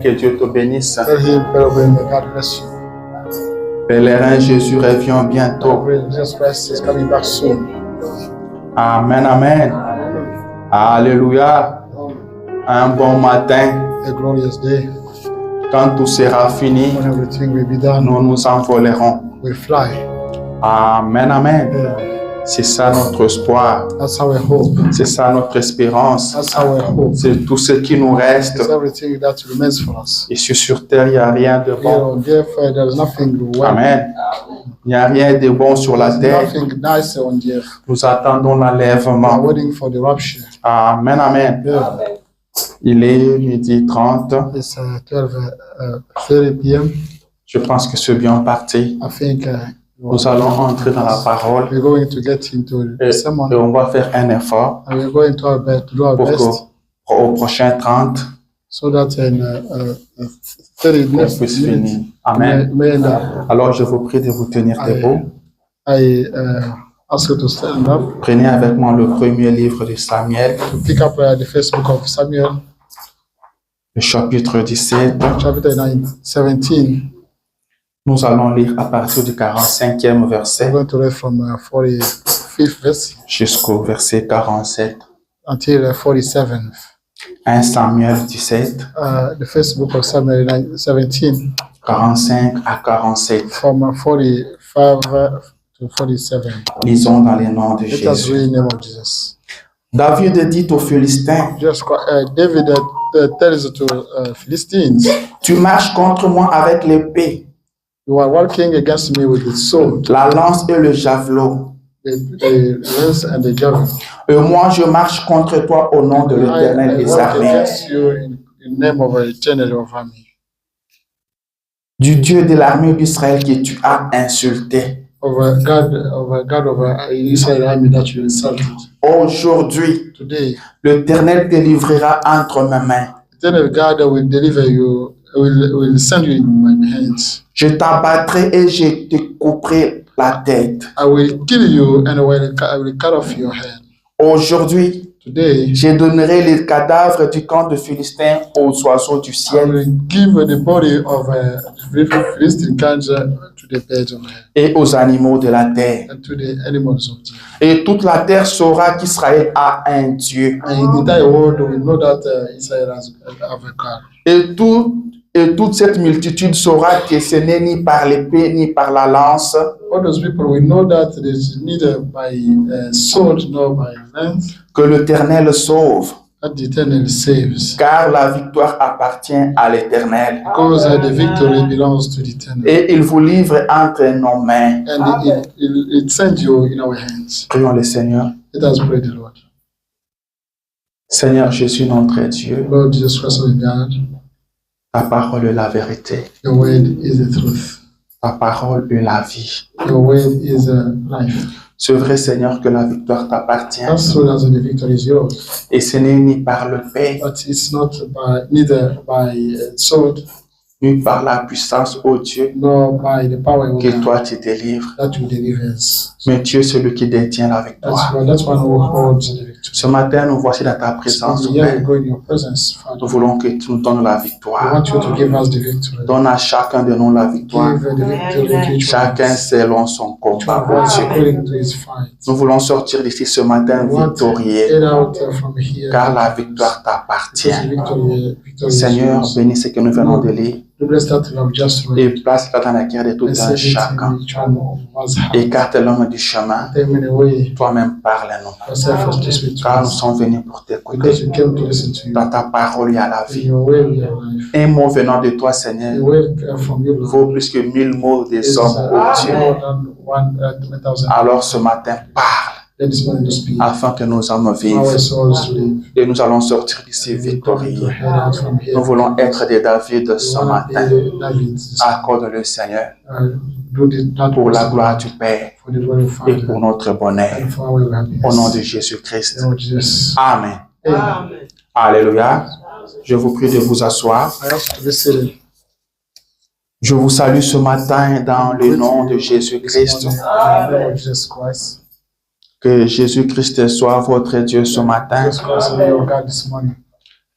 Que Dieu te bénisse. Tell him, Pelobin, God bless you. Pèlerin, Jésus revient bientôt. Jesus Christ is coming back soon. Amen, amen. Alléluia. Un bon matin. A glorious day. Quand tout sera fini, When everything will be done, nous nous envolerons. we'll fly. Amen, amen. Yeah. C'est ça notre espoir. That's our hope. C'est ça notre espérance. That's our hope. C'est tout ce qui nous reste. It's everything that remains for us. Ici sur terre, il n'y a rien de bon. Therefore, there is nothing well. Amen. Il n'y a rien de bon sur la terre. Nothing nice on the earth. Nous attendons We are l'enlèvement. waiting for the rapture. Amen, amen. Yeah. Il est 12h30. It's 12:30 p.m. Je pense que c'est bien parti. I think Nous allons entrer dans la parole we're going to get into et the sermon. on va faire un effort And we're going to do our pour best qu'au prochain 30, so that in 30 on minutes puisse finir. Amen. may end up. Alors, je vous prie de vous tenir debout. I ask you to stand up, Prenez avec moi le premier livre de Samuel, to pick up the first book of Samuel, le chapitre 17. chapter 17. Nous allons lire à partir du 45e We're verset going to read from 45th verse jusqu'au verset 47. until 47th. 1 Samuel 17, The first book of Samuel 17, 45 à 47. from 45 to 47. Lisons dans les noms de Let us Jésus. read in the name of Jesus. David dit aux Philistins, David tells to Philistines, tu marches contre moi avec l'épée, you are working against me with the sword, la lance et le javelot. the lance and the javelin. Et moi, je marche contre toi au nom de l'Éternel I des work armées, against you in the name of the eternal of army, du Dieu de l'armée d'Israël que tu as insulté. of God of Israel army that you insulted. Aujourd'hui, Today, l'Éternel te livrera entre mes mains. eternal God will deliver you, will send you in my hands. Je t'abattrai et je te couperai la tête. I will kill you and I will cut off your head. Aujourd'hui, Today, je donnerai les cadavres du camp de Philistins aux oiseaux du I ciel will give the body of Philistine cancer to the birds of heaven et aux animaux de la terre. and to the animals of the earth. Et toute la terre saura qu'Israël a un Dieu. And the entire world will know that Israel has a God. Et toute cette multitude saura que ce n'est ni par l'épée ni par la lance, All those people will know that it is neither by sword nor by lance que l'Éternel sauve, that the eternal saves. car la victoire appartient à l'Éternel. Because the victory belongs to the eternal. Et il vous livre entre nos mains. And it sends you in our hands. Prions le Seigneur. Let us pray the Lord. Seigneur Jésus, notre Dieu, Lord Jesus Christ of God, ta parole est la vérité. your word is the truth. Ta parole est la vie. Your word is life. C'est vrai, Seigneur, que la victoire t'appartient. That's true that the victory is yours. Et ce n'est ni par le paix, But it's not neither by sword ni par la puissance, ô Dieu, nor by the power of que God toi tu délivres. that will deliver us. Mais Dieu, c'est lui qui détient la victoire. That's one who holds the victory. Ce matin, nous voici dans ta présence, So here we Père. go in your presence, Father. Nous voulons que tu nous donnes la We victoire. want you to give us the victory. Donne à chacun de nous la victoire. Give the victory to each one of Chacun us. selon son combat, ô Dieu. According to his fight. Nous voulons sortir d'ici ce matin We want to victorieux, get out from here. car la victoire Because t'appartient. the victory is Seigneur, yours. bénis ce que nous venons de lire To bless that we have just read. et place-la dans la cœur de tout And un save it chacun. in each one of us. Écarte l'homme du chemin. Take me away. Toi-même parle-nous, Yourself as to speak to car nous us. sommes venus pour Because t'écouter. we came to listen to you. Dans ta parole, il y a la In vie. your way we have life. Un mot venant de toi, The Seigneur, word from you, Lord, vaut plus que 1000 mots des is hommes, ô Dieu. more than 1,000. Alors ce matin, parle, Let this morning to speak. afin que nos âmes Our vivent. souls to live. Et nous allons sortir d'ici We come to victorieux. head out from here. Nous voulons être des David ce We want matin. to be Davids. Accorde-le, Seigneur, Do this not pour la gloire du Père for the glory of et Father pour notre bonheur. and for our happiness. Au nom de Jésus-Christ. Lord Jesus. Amen. Amen. Alléluia. Je vous prie de vous asseoir. I ask to be seated. Je vous salue ce matin dans le nom de Jésus-Christ. In the name of Jesus Christ. Que Jésus-Christ soit votre Dieu ce matin. Jesus Christ be your God this morning.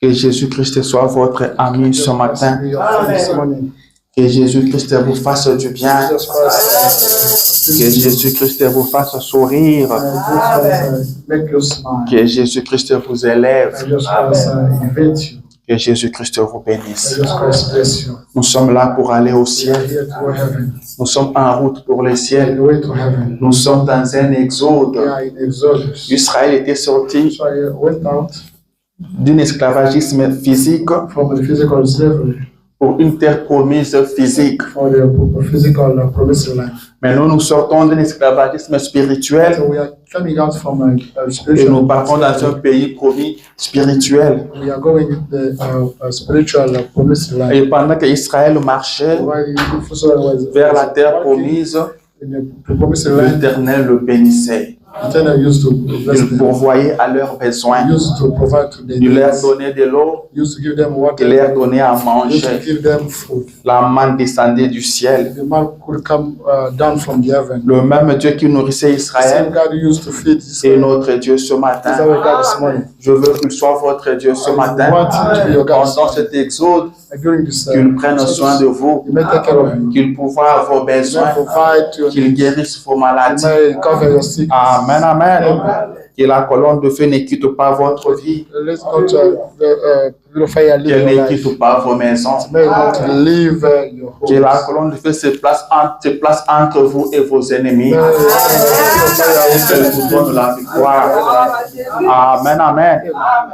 Que Jésus-Christ soit votre ami ce matin. Be your friend this morning. Que Jésus-Christ vous fasse du bien. Jesus Christ, Que Jésus-Christ vous fasse sourire. make you smile. Que Jésus-Christ vous élève. Jesus Christ, elevate you. Que Jésus-Christ vous bénisse. Jesus Christ, bless you. Nous sommes là pour aller au We are ciel. here to heaven. Nous sommes en route pour le On ciel. the way to heaven. Nous sommes dans un exode. We are in Exodus. Israël était sorti So I went out d'un esclavagisme physique from the physical slavery pour une terre promise physique. for the physical promised land. Maintenant, nous sortons d'un esclavagisme spirituel So we are coming out from a et spiritual. nous partons dans un pays promis spirituel. We are going in the spiritual promised land. Et pendant qu'Israël marchait While Israel was vers la terre promise, in the promised land, l'Éternel le bénissait. Eternal used to bless Il them. pourvoyait à leurs besoins. Used to provide to them. Il leur donnait de l'eau, Used to give them il water. leur donnait à Used to manger. give them food. La manne descendait du ciel. The man could come down from the heaven. Le même Dieu qui nourrissait The same Israël God who used to feed est Israel notre Dieu ce is matin. our God this morning. Je veux qu'il soit votre Dieu ce I matin. want him to be your God this Pendant morning. cet exode, During this qu'il prenne soin de vous, you may take care of him. qu'il pourvoie vos You may besoins, provide to your qu'il needs. guérisse vos You maladies. may cover your sickness. Amen, amen. Que la colonne de feu ne quitte pas votre vie, Let's not purify and qu'elle live ne your life. quitte pas vos maisons. May not leave your Que la homes. colonne de feu se place entre vous et vos ennemis. May Et qu'elle vous donne la victoire. Amen, amen.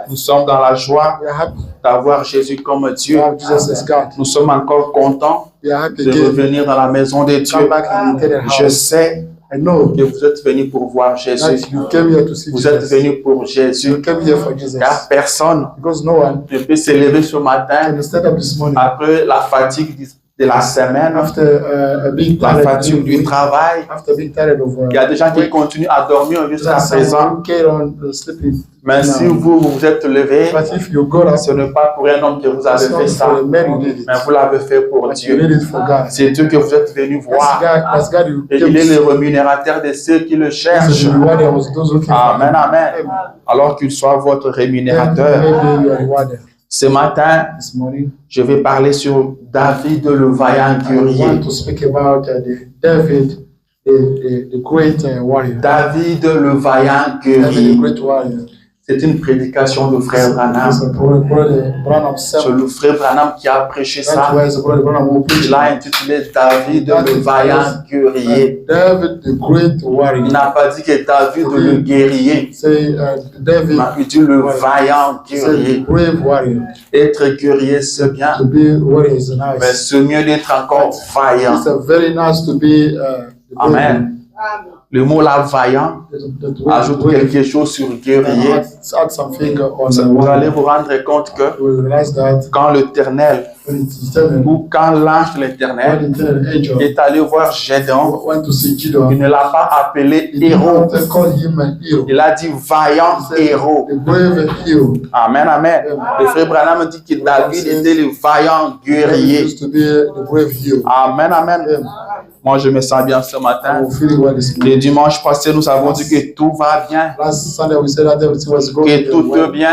Nous sommes dans la joie We are happy d'avoir Jésus comme to Dieu. have Jesus as God. Nous sommes encore contents We are happy de again. revenir dans la maison de Come Dieu. back in the eternal Je house. sais I know que vous êtes venus pour voir Jésus. that you came here to see Vous êtes Jesus. venus pour Jésus. You came here for Jesus. Car personne Because no one ne peut s'élever ce matin can stand up this morning après la fatigue de la semaine, after being la tired, fatigue du travail. after being tired of Il y a des gens qui continuent à dormir jusqu'à présent. carry on sleeping. Mais si vous vous êtes levé, But if you go up, ce n'est pas pour un homme que vous avez it's not fait ça, for a man who did it. mais vous l'avez fait pour But you Dieu. did it for God. C'est Dieu que vous êtes venu voir. That's God you Et came il est to le see. rémunérateur de ceux qui le He's cherchent. the rewarder of those looking for Amen, him. amen. Alors qu'il soit votre rémunérateur. Maybe you are rewarded. Ce matin, This morning, je vais parler sur David le vaillant I want guerrier. to speak about David, the great warrior. David le vaillant David, the guerrier. great warrior. C'est une prédication de frère Branham. It's a brother Branham C'est sermon. le frère Branham qui a prêché That's ça. why it's brother Branham who preached Il l'a intitulé David le vaillant guerrier. David, the great warrior. Il n'a pas dit que David le guerrier. Say David, Mais il dit le vaillant say guerrier. brave warrior. Être guerrier, c'est bien. To be warrior is Mais nice. c'est mieux d'être encore vaillant. It's a very nice to be the brave Amen. Le mot là, vaillant, one. ajoute quelque chose sur guerrier. Add something on the Vous allez warrior. vous rendre compte que You will realize that quand l'Éternel when it's telling, ou quand l'ange de when l'Éternel the angel est allé voir Gédéon, went to see il Gideon, ne l'a pas appelé he did héros. not call him a hero. Il a dit vaillant He said, héros. the brave hero. Amen, amen. Le frère Branham dit que David était le vaillant He guerrier. used to be the brave hero. Amen, amen. Moi, je me sens bien ce matin. I'm feeling well this morning. Le dimanche passé, nous avons dit que tout va bien, Last Sunday we said that everything was going que tout well. est bien,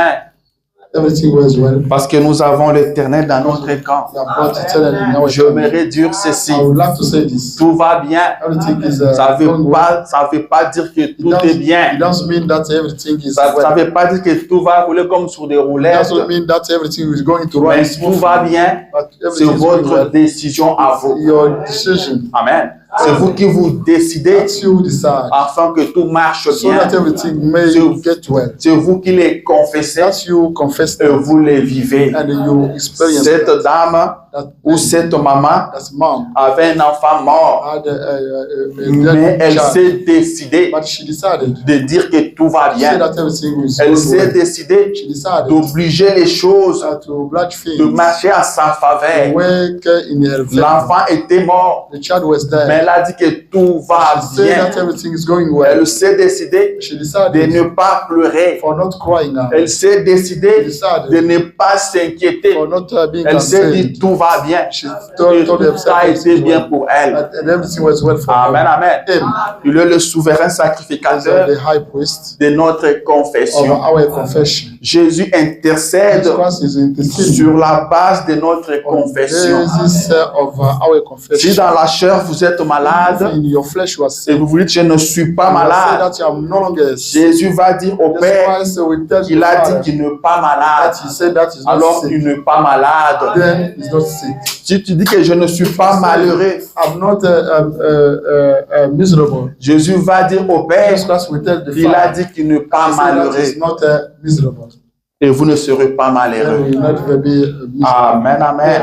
Everything was well. parce que nous avons l'Éternel dans notre camp. We are brought eternally in our J'aimerais dire ceci, I would like to say this. tout va bien. Everything is Ça going well. ne veut pas dire que tout est It bien. doesn't mean that everything is Ça well. ne veut pas dire que tout va rouler comme sur des It roulettes. doesn't mean that everything is going to run Mais tout va bien, but c'est everything is going votre well. décision à vous. Your decision. Amen. C'est vous qui vous décidez That's you decide. afin que tout marche So bien. that everything may get well. C'est vous qui les confessez That's you confess et that vous les vivez. and you experience Cette that. dame That ou cette maman that's mom avait un enfant mort, had a mais dead elle child. s'est décidée But she decided de dire que tout va to say bien. that everything is Elle going s'est well. décidée She decided d'obliger les choses to oblige de things marcher à sa faveur. work in her favor. L'enfant était mort, The child was mais dead, Elle a dit que tout va She said bien. that everything is going well. Elle s'est décidée She de decided ne pas pleurer. for not crying out. Elle s'est décidée de ne pas s'inquiéter. For not being Elle s'est dit concerned. tout va bien. She Et told tout herself a everything été bien well. pour elle. And everything was well for Amen, her. amen. Amen. Il est le souverain As sacrificateur the high priest de notre of confession. our confession. Jésus intercède Jesus Christ is interceding sur la base de notre on the confession. basis of our Si confession. dans la chair vous êtes malade In your flesh you are et sick. vous vous dites je ne suis pas You are saying malade, that you are no longer sick. Jésus va dire au Jesus Père, Christ will tell il the a Father dit qu'il n'est pas malade. that he said that he's not Alors il sick. n'est pas malade. Then he's not sick. Si tu dis que je ne suis pas malheureux, I'm not miserable. Jésus va dire au Père, Jesus Christ will tell the il a Father dit qu'il n'est pas he said that malheureux he's not miserable. et vous ne serez pas Then malheureux. we will not ever be miserable. Amen, amen.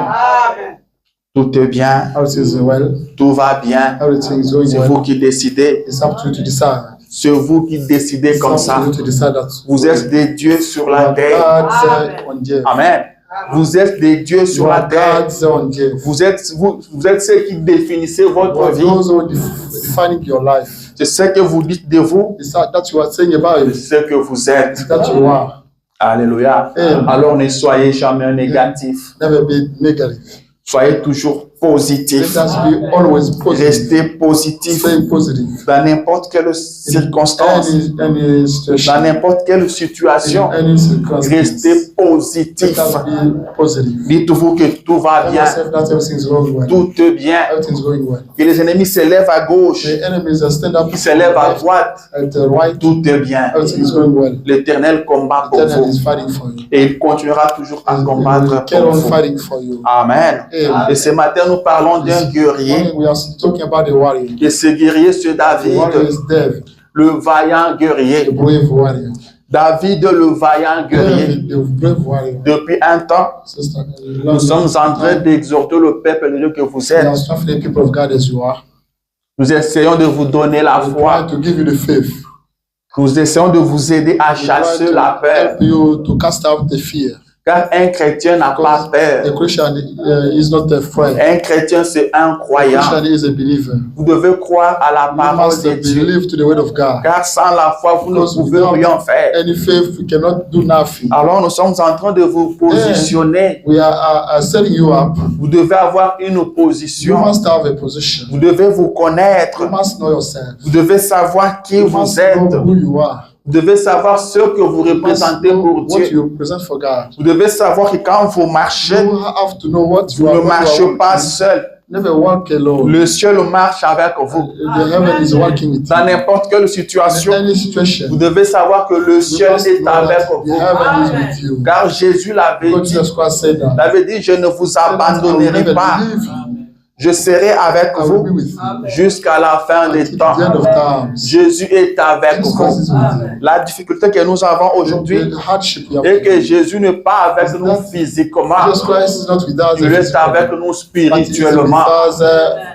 Tout est bien, Everything is well. tout va bien. Everything is going C'est well. vous qui décidez. It's up to you to decide. C'est vous qui décidez It's comme up ça. to you to decide that. Vous êtes des dieux sur la terre. God's on earth. Amen. Vous êtes des dieux You sur la are terre. God's on earth. Vous êtes ceux qui définissez You votre are vie. those who are defining your life. C'est ce que vous dites de vous. It's that you are saying about it. C'est ce que vous êtes. That you are. Alléluia. Amen. Alors ne soyez jamais négatif. Never be negative. Soyez toujours positif. Let us be always positive. Restez positif Stay positive. dans n'importe quelle circonstance, Any situation. dans n'importe quelle situation. In any circumstance. Restez Let positif. us be positive. Dites-vous que tout va Tell bien. yourself that everything is going well. Tout est bien. Everything is going well. Que les ennemis se lèvent à gauche, The enemies are stand up qui se lèvent à droite. at the right. Tout est bien. Everything is going well. L'Éternel combat pour Eternal vous is fighting for you. et il continuera toujours à He will combattre carry pour on vous. fighting for you. Amen. Amen. Et ce matin, nous parlons d'un guerrier. We are talking about the warrior. Et ce guerrier, c'est The warrior David, is David, le vaillant the guerrier. brave warrior. David, le vaillant guerrier. David, the brave warrior. Depuis un temps, Sister, nous sommes en train d'exhorter le peuple de Dieu que vous we are êtes. strengthening the people of God as you are. Nous essayons de vous donner la We foi. try to give you the faith. Nous essayons de vous aider à We try chasser to la peur. help you to cast out the fear. Car un chrétien n'a pas A peur. Christian is not afraid. Un chrétien, c'est un A croyant. Christian is a believer. Vous devez croire à la You parole must de Dieu. believe to the word of God. Car sans la foi, vous ne Because pouvez without rien faire. any faith, we cannot do nothing. Alors nous sommes en train de vous positionner. We are setting you up. Vous devez avoir une You position. must have a position. Vous devez vous connaître. You must know yourself. Vous devez savoir qui You vous must êtes. know who you are. Vous devez savoir ce que vous You must représentez know pour what Dieu. you represent for God. Vous devez savoir que quand vous marchez, You have to know what vous you are. ne what you marchez are pas walking. seul. Never walk alone. Le ciel marche avec vous. The heaven is working with Dans you. n'importe quelle In situation, any situation, vous devez savoir que le you ciel must est know avec that the vous. heaven is with you. Car Jésus l'avait God dit. Jesus Christ said that. Il avait dit, je ne vous He said that I will abandonnerai never pas. leave you. Je serai avec I will be vous with you. jusqu'à la fin des Until temps. the end of times. Jésus est avec Jesus Christ vous. is with you. La difficulté que nous avons aujourd'hui The hardship we have. est que Jésus n'est pas avec nous physiquement. Jesus Christ is not with us. Il est avec nous But he is with spirituellement. us,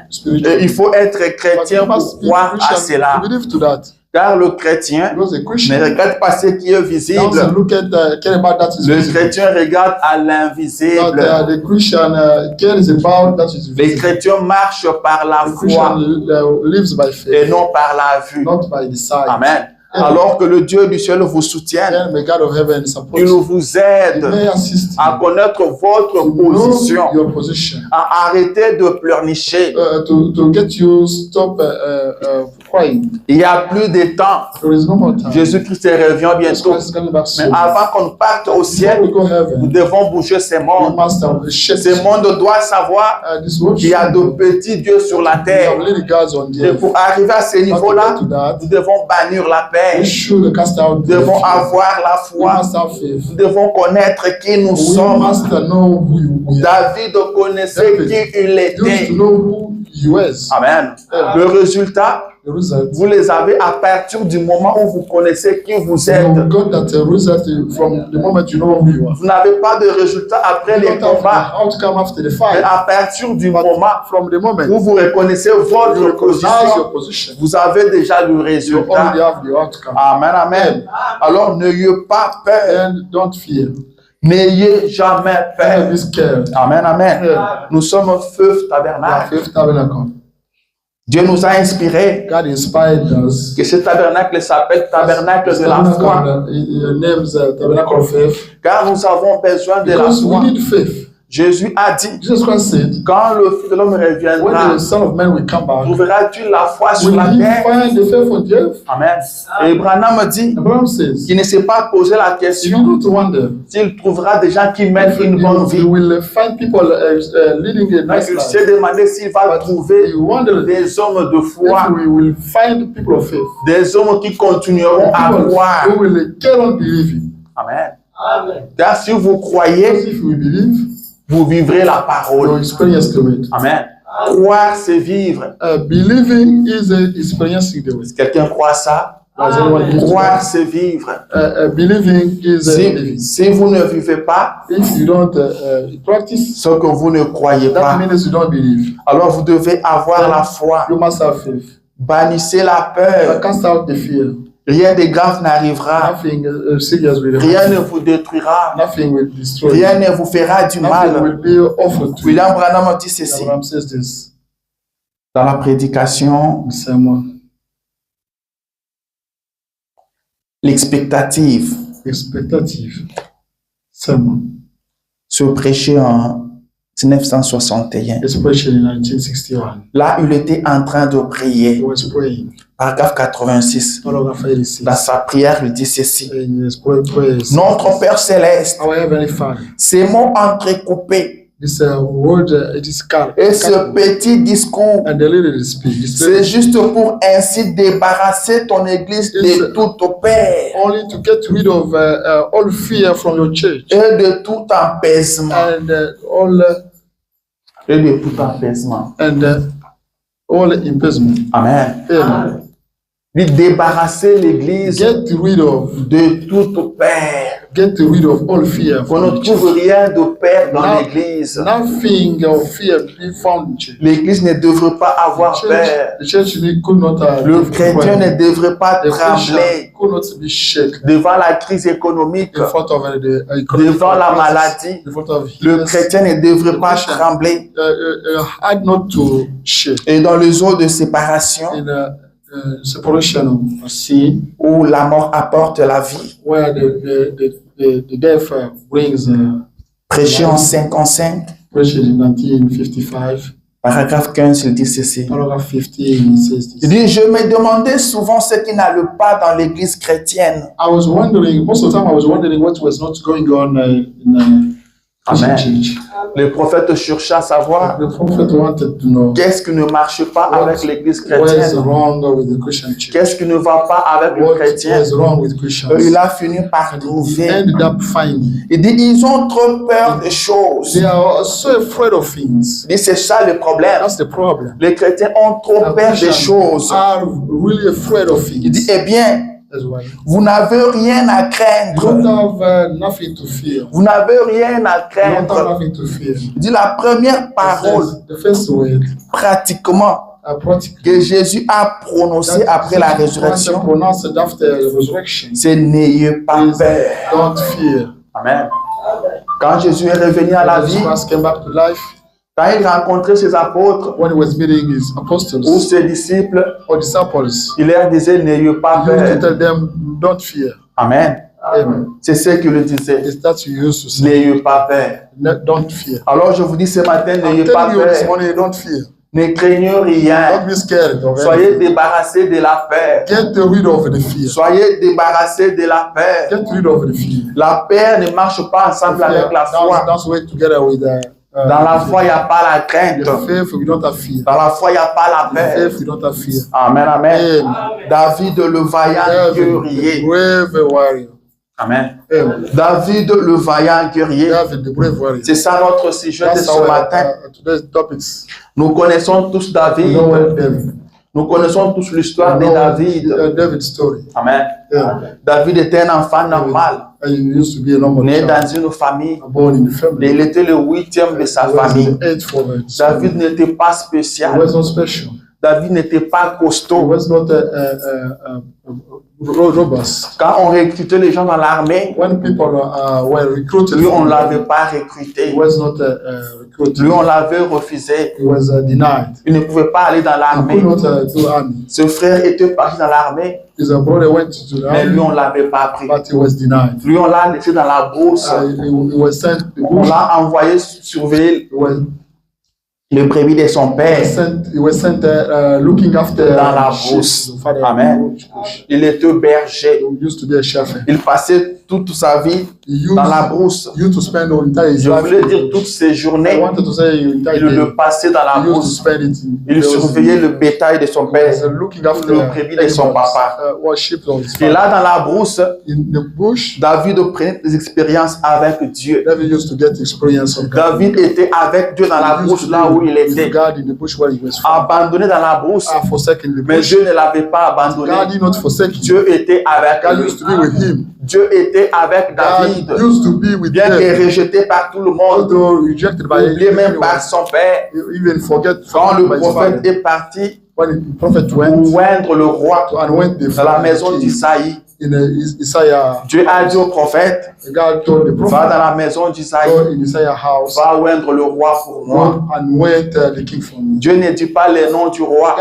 spiritually. Et il faut être But chrétien you pour must be croire à Christian cela. to believe to that. Car le chrétien Because a ne Christian regarde pas ce qui est visible. doesn't look at care about that is Le visible. chrétien regarde à But l'invisible. the Christian cares about that is Les visible. chrétiens marchent par la The Christian foi lives by et faith, non par la vue. not by the sight. Amen. Alors que le Dieu du ciel vous soutienne, And may God of heaven support il you. vous He aide may assist you à connaître votre to know position, your position, à arrêter de pleurnicher. to get you stop crying. Il n'y a plus de temps. There is no more time. Jésus-Christ revient Jesus bientôt. Christ is coming back Mais soon. avant qu'on parte au Before ciel, we go nous heaven, devons bouger ce we monde. must shift. Ce monde doit savoir This world qu'il y a de petits dieux sur la we have terre. little gods on the Et earth. pour arriver à ce But to niveau-là, get to that, nous devons bannir la paix. we should cast out Nous the devons fear. avoir la We foi. must have faith. Nous devons connaître qui nous We sommes. must know who we are. David connaissait qui il You used était. to know who he was. Amen. Le résultat, The result. vous les avez à partir du moment où vous connaissez qui vous êtes. You got that result from the moment you know who you are. Vous n'avez pas de résultat après You les don't have combats. the outcome after the Mais fight. à partir du But moment from the moment où vous reconnaissez you votre recognize your position, position, vous avez déjà le you already résultat. have the outcome. Amen, amen. Alors n'ayez pas peur. And don't fear. N'ayez jamais Never peur. be scared. Amen, amen. Yeah. Nous sommes feu We are tabernacle. Faith Tabernacle. Dieu nous a inspirés God inspired us. que ce tabernacle s'appelle tabernacle de la foi. Your name's Tabernacle of Faith. Car nous avons besoin de la Because we foi. need faith. Jésus a dit, Jesus Christ said, quand le Fils de l'homme when reviendra, the Son of Man will come back, trouveras-tu la foi sur will la he terre? find the faith on the earth? Amen. Et Branham dit Abraham says, qu'il ne s'est pas posé la if you question go to wonder, s'il trouvera des gens qui mènent if une bonne you vie. will find people leading a Mais nice il life. s'est demandé s'il va But trouver you wonder des hommes de if foi, we will find people of faith. des hommes qui continueront à People croire. who will carry on believing. Amen. Car si vous Because croyez, if we believe, vous vivrez la we'll parole. experience the way. Amen. Croire, c'est vivre. Believing is experiencing the way. Si quelqu'un croit ça, Does anyone believe croire, that? c'est vivre. Believing is living. Si vous ne vivez pas If you don't practice, ce que vous ne croyez that pas, means you don't believe. alors vous devez avoir la foi. You must have faith. Bannissez la peur. Cast out the fear. Rien de grave n'arrivera. Nothing serious will Rien ne happen. vous détruira. Nothing will destroy you. Rien ne vous fera du Nothing mal. will be offered to you. William Branham dit ceci Abraham says this. dans la prédication, The sermon. l'expectative Expectative. Sermon. se prêchait en 1961. Especially in 1961. Là, il était en train de He prier. was praying. Paragraphe 86. Paragraph 86. Dans sa prière, il dit ceci. In his prayers. Notre Père Céleste, Our Heavenly Father. ces mots entrecoupés This word, it is cut. et ce petit discours, And the little speech. c'est juste pour ainsi débarrasser ton église de toute peur Only to get rid of all fear from your church. et de tout apaisement. And all imprisonment. Amen. Amen. Lui débarrasser l'église Get rid of. de toute peur. Get rid of all fear. Qu'on ne From trouve rien de peur dans Now- l'église. Nothing of fear be found in church. L'église ne devrait pas avoir peur. The church could not. Le chrétien ne devrait pas The Christian trembler could not be shaken devant la crise économique, in front of the devant la maladie. in front of Le illness. chrétien ne devrait pas trembler. Had not to shake Et dans les eaux de séparation, in a separation of sea, où la mort apporte la vie, where the death brings prêché en 55, pressure in 1955. paragraphe 15, il dit ceci. Paragraph 15 it says Il this. dit, je me demandais souvent ce qui n'allait pas dans l'église chrétienne. I was wondering, most of the time I was wondering what was not going on in Christian Amen. church. Le prophète cherchait à savoir The prophet wanted to know qu'est-ce qui ne marche pas avec l'église what is chrétienne. wrong with the Christian church. Qu'est-ce qui ne va pas avec le What chrétien. is wrong with Christians. Il a fini par He trouver. ended up finding. Il dit, ils ont trop peur des choses. They are so afraid of things. Il dit, c'est ça le problème. That's the problem. Les chrétiens ont trop peur des choses. Are really afraid of Il dit, things. eh bien, That's why. vous n'avez rien à You craindre. don't have nothing to fear. Vous n'avez rien à You don't have craindre. nothing to fear. Il dit, la première parole, The first word, pratiquement, practically, que Jésus a prononcée après la résurrection, pronounced after the resurrection, c'est n'ayez pas is peur. don't fear. Amen. Quand Jésus est revenu à la vie, Jesus Christ came back to life quand il rencontrait ses apôtres when he was meeting his ou apostles ses disciples, or disciples. il leur disait n'ayez pas He used to peur. tell them, don't fear. Amen. Amen. C'est ce qu'il lui disait. It's that you used to say, N'ayez pas peur. don't fear. Alors je vous dis ce matin, I'm n'ayez pas telling you this peur. morning, don't fear. Ne craignez Don't rien. be scared of Soyez anything. débarrassés de la peur. Get rid of the fear. Soyez débarrassés de la peur. Get rid of the fear. La peur ne marche pas ensemble avec la foi. That's work together with Dans la foi, il n'y a pas la crainte. the faith. We don't have fear. Dans la foi, il n'y a pas la The peur. faith, we don't have fear. Amen, amen. Amen. David le vaillant David, guerrier. the brave warrior. Amen. Amen. David le vaillant guerrier. David, the brave warrior. C'est ça notre sujet de That's ce our matin. today's topics. Nous connaissons tous You David. know what David. Nous connaissons tous l'histoire de You know David. David's story. Amen. Yeah. David était un enfant normal, And he used to be a normal né child, dans une famille. born in the family. Il était le 8e de sa He was famille. the eighth from it. David n'était pas He spécial. wasn't special. David n'était pas He costaud. was not robust. Quand on recrutait les gens dans l'armée, When people were recruited, lui, on ne l'avait pas recruté. he was not recruited. Lui, on l'avait refusé. He was denied. Il ne pouvait pas aller dans He l'armée. could not do army. Ce frère était parti dans l'armée, His brother went to the mais lui, on army, ne l'avait pas pris. but he was denied. Lui, on l'a laissé dans la brousse. He was sent to the On bush. l'a envoyé surveiller He was le brebis de son père. sent looking after Dans la sheep. brousse. The father Amen. of the bush. Il était berger. He used to be a shepherd. Il passait toute sa vie He dans la brousse. used to spend the entire his Je life. voulais dire toutes ses I journées, wanted to say entire il day. le passait dans la He used to brousse. spend it Il surveillait le bétail de son père. looking after le brebis de son animals, papa. what sheep of his Et father. là, dans la brousse, In the bush, David prenait des expériences avec Dieu. David used to get experience of God. David était avec Dieu dans la He used brousse to là où be il with était. God in the bush where he was from. Abandonné dans la brousse, Forsaken the mais bush. Dieu ne l'avait pas abandonné. God did not forsake him. Dieu était avec God lui. used to be with him. Dieu était avec David, God used to be with bien que them. rejeté par tout le monde, Although rejected by oublié même everyone, par son père. even forget Quand le by his prophète father. est parti When the prophet pour went oindre le roi to anoint the dans la maison d'Isaïe, in Isaiah, Dieu a dit au prophète, God told the va prophet, dans la maison d'Isaïe, go in Isaiah house, va oindre le roi pour moi. go anoint the king for me. Dieu ne dit pas les noms du roi,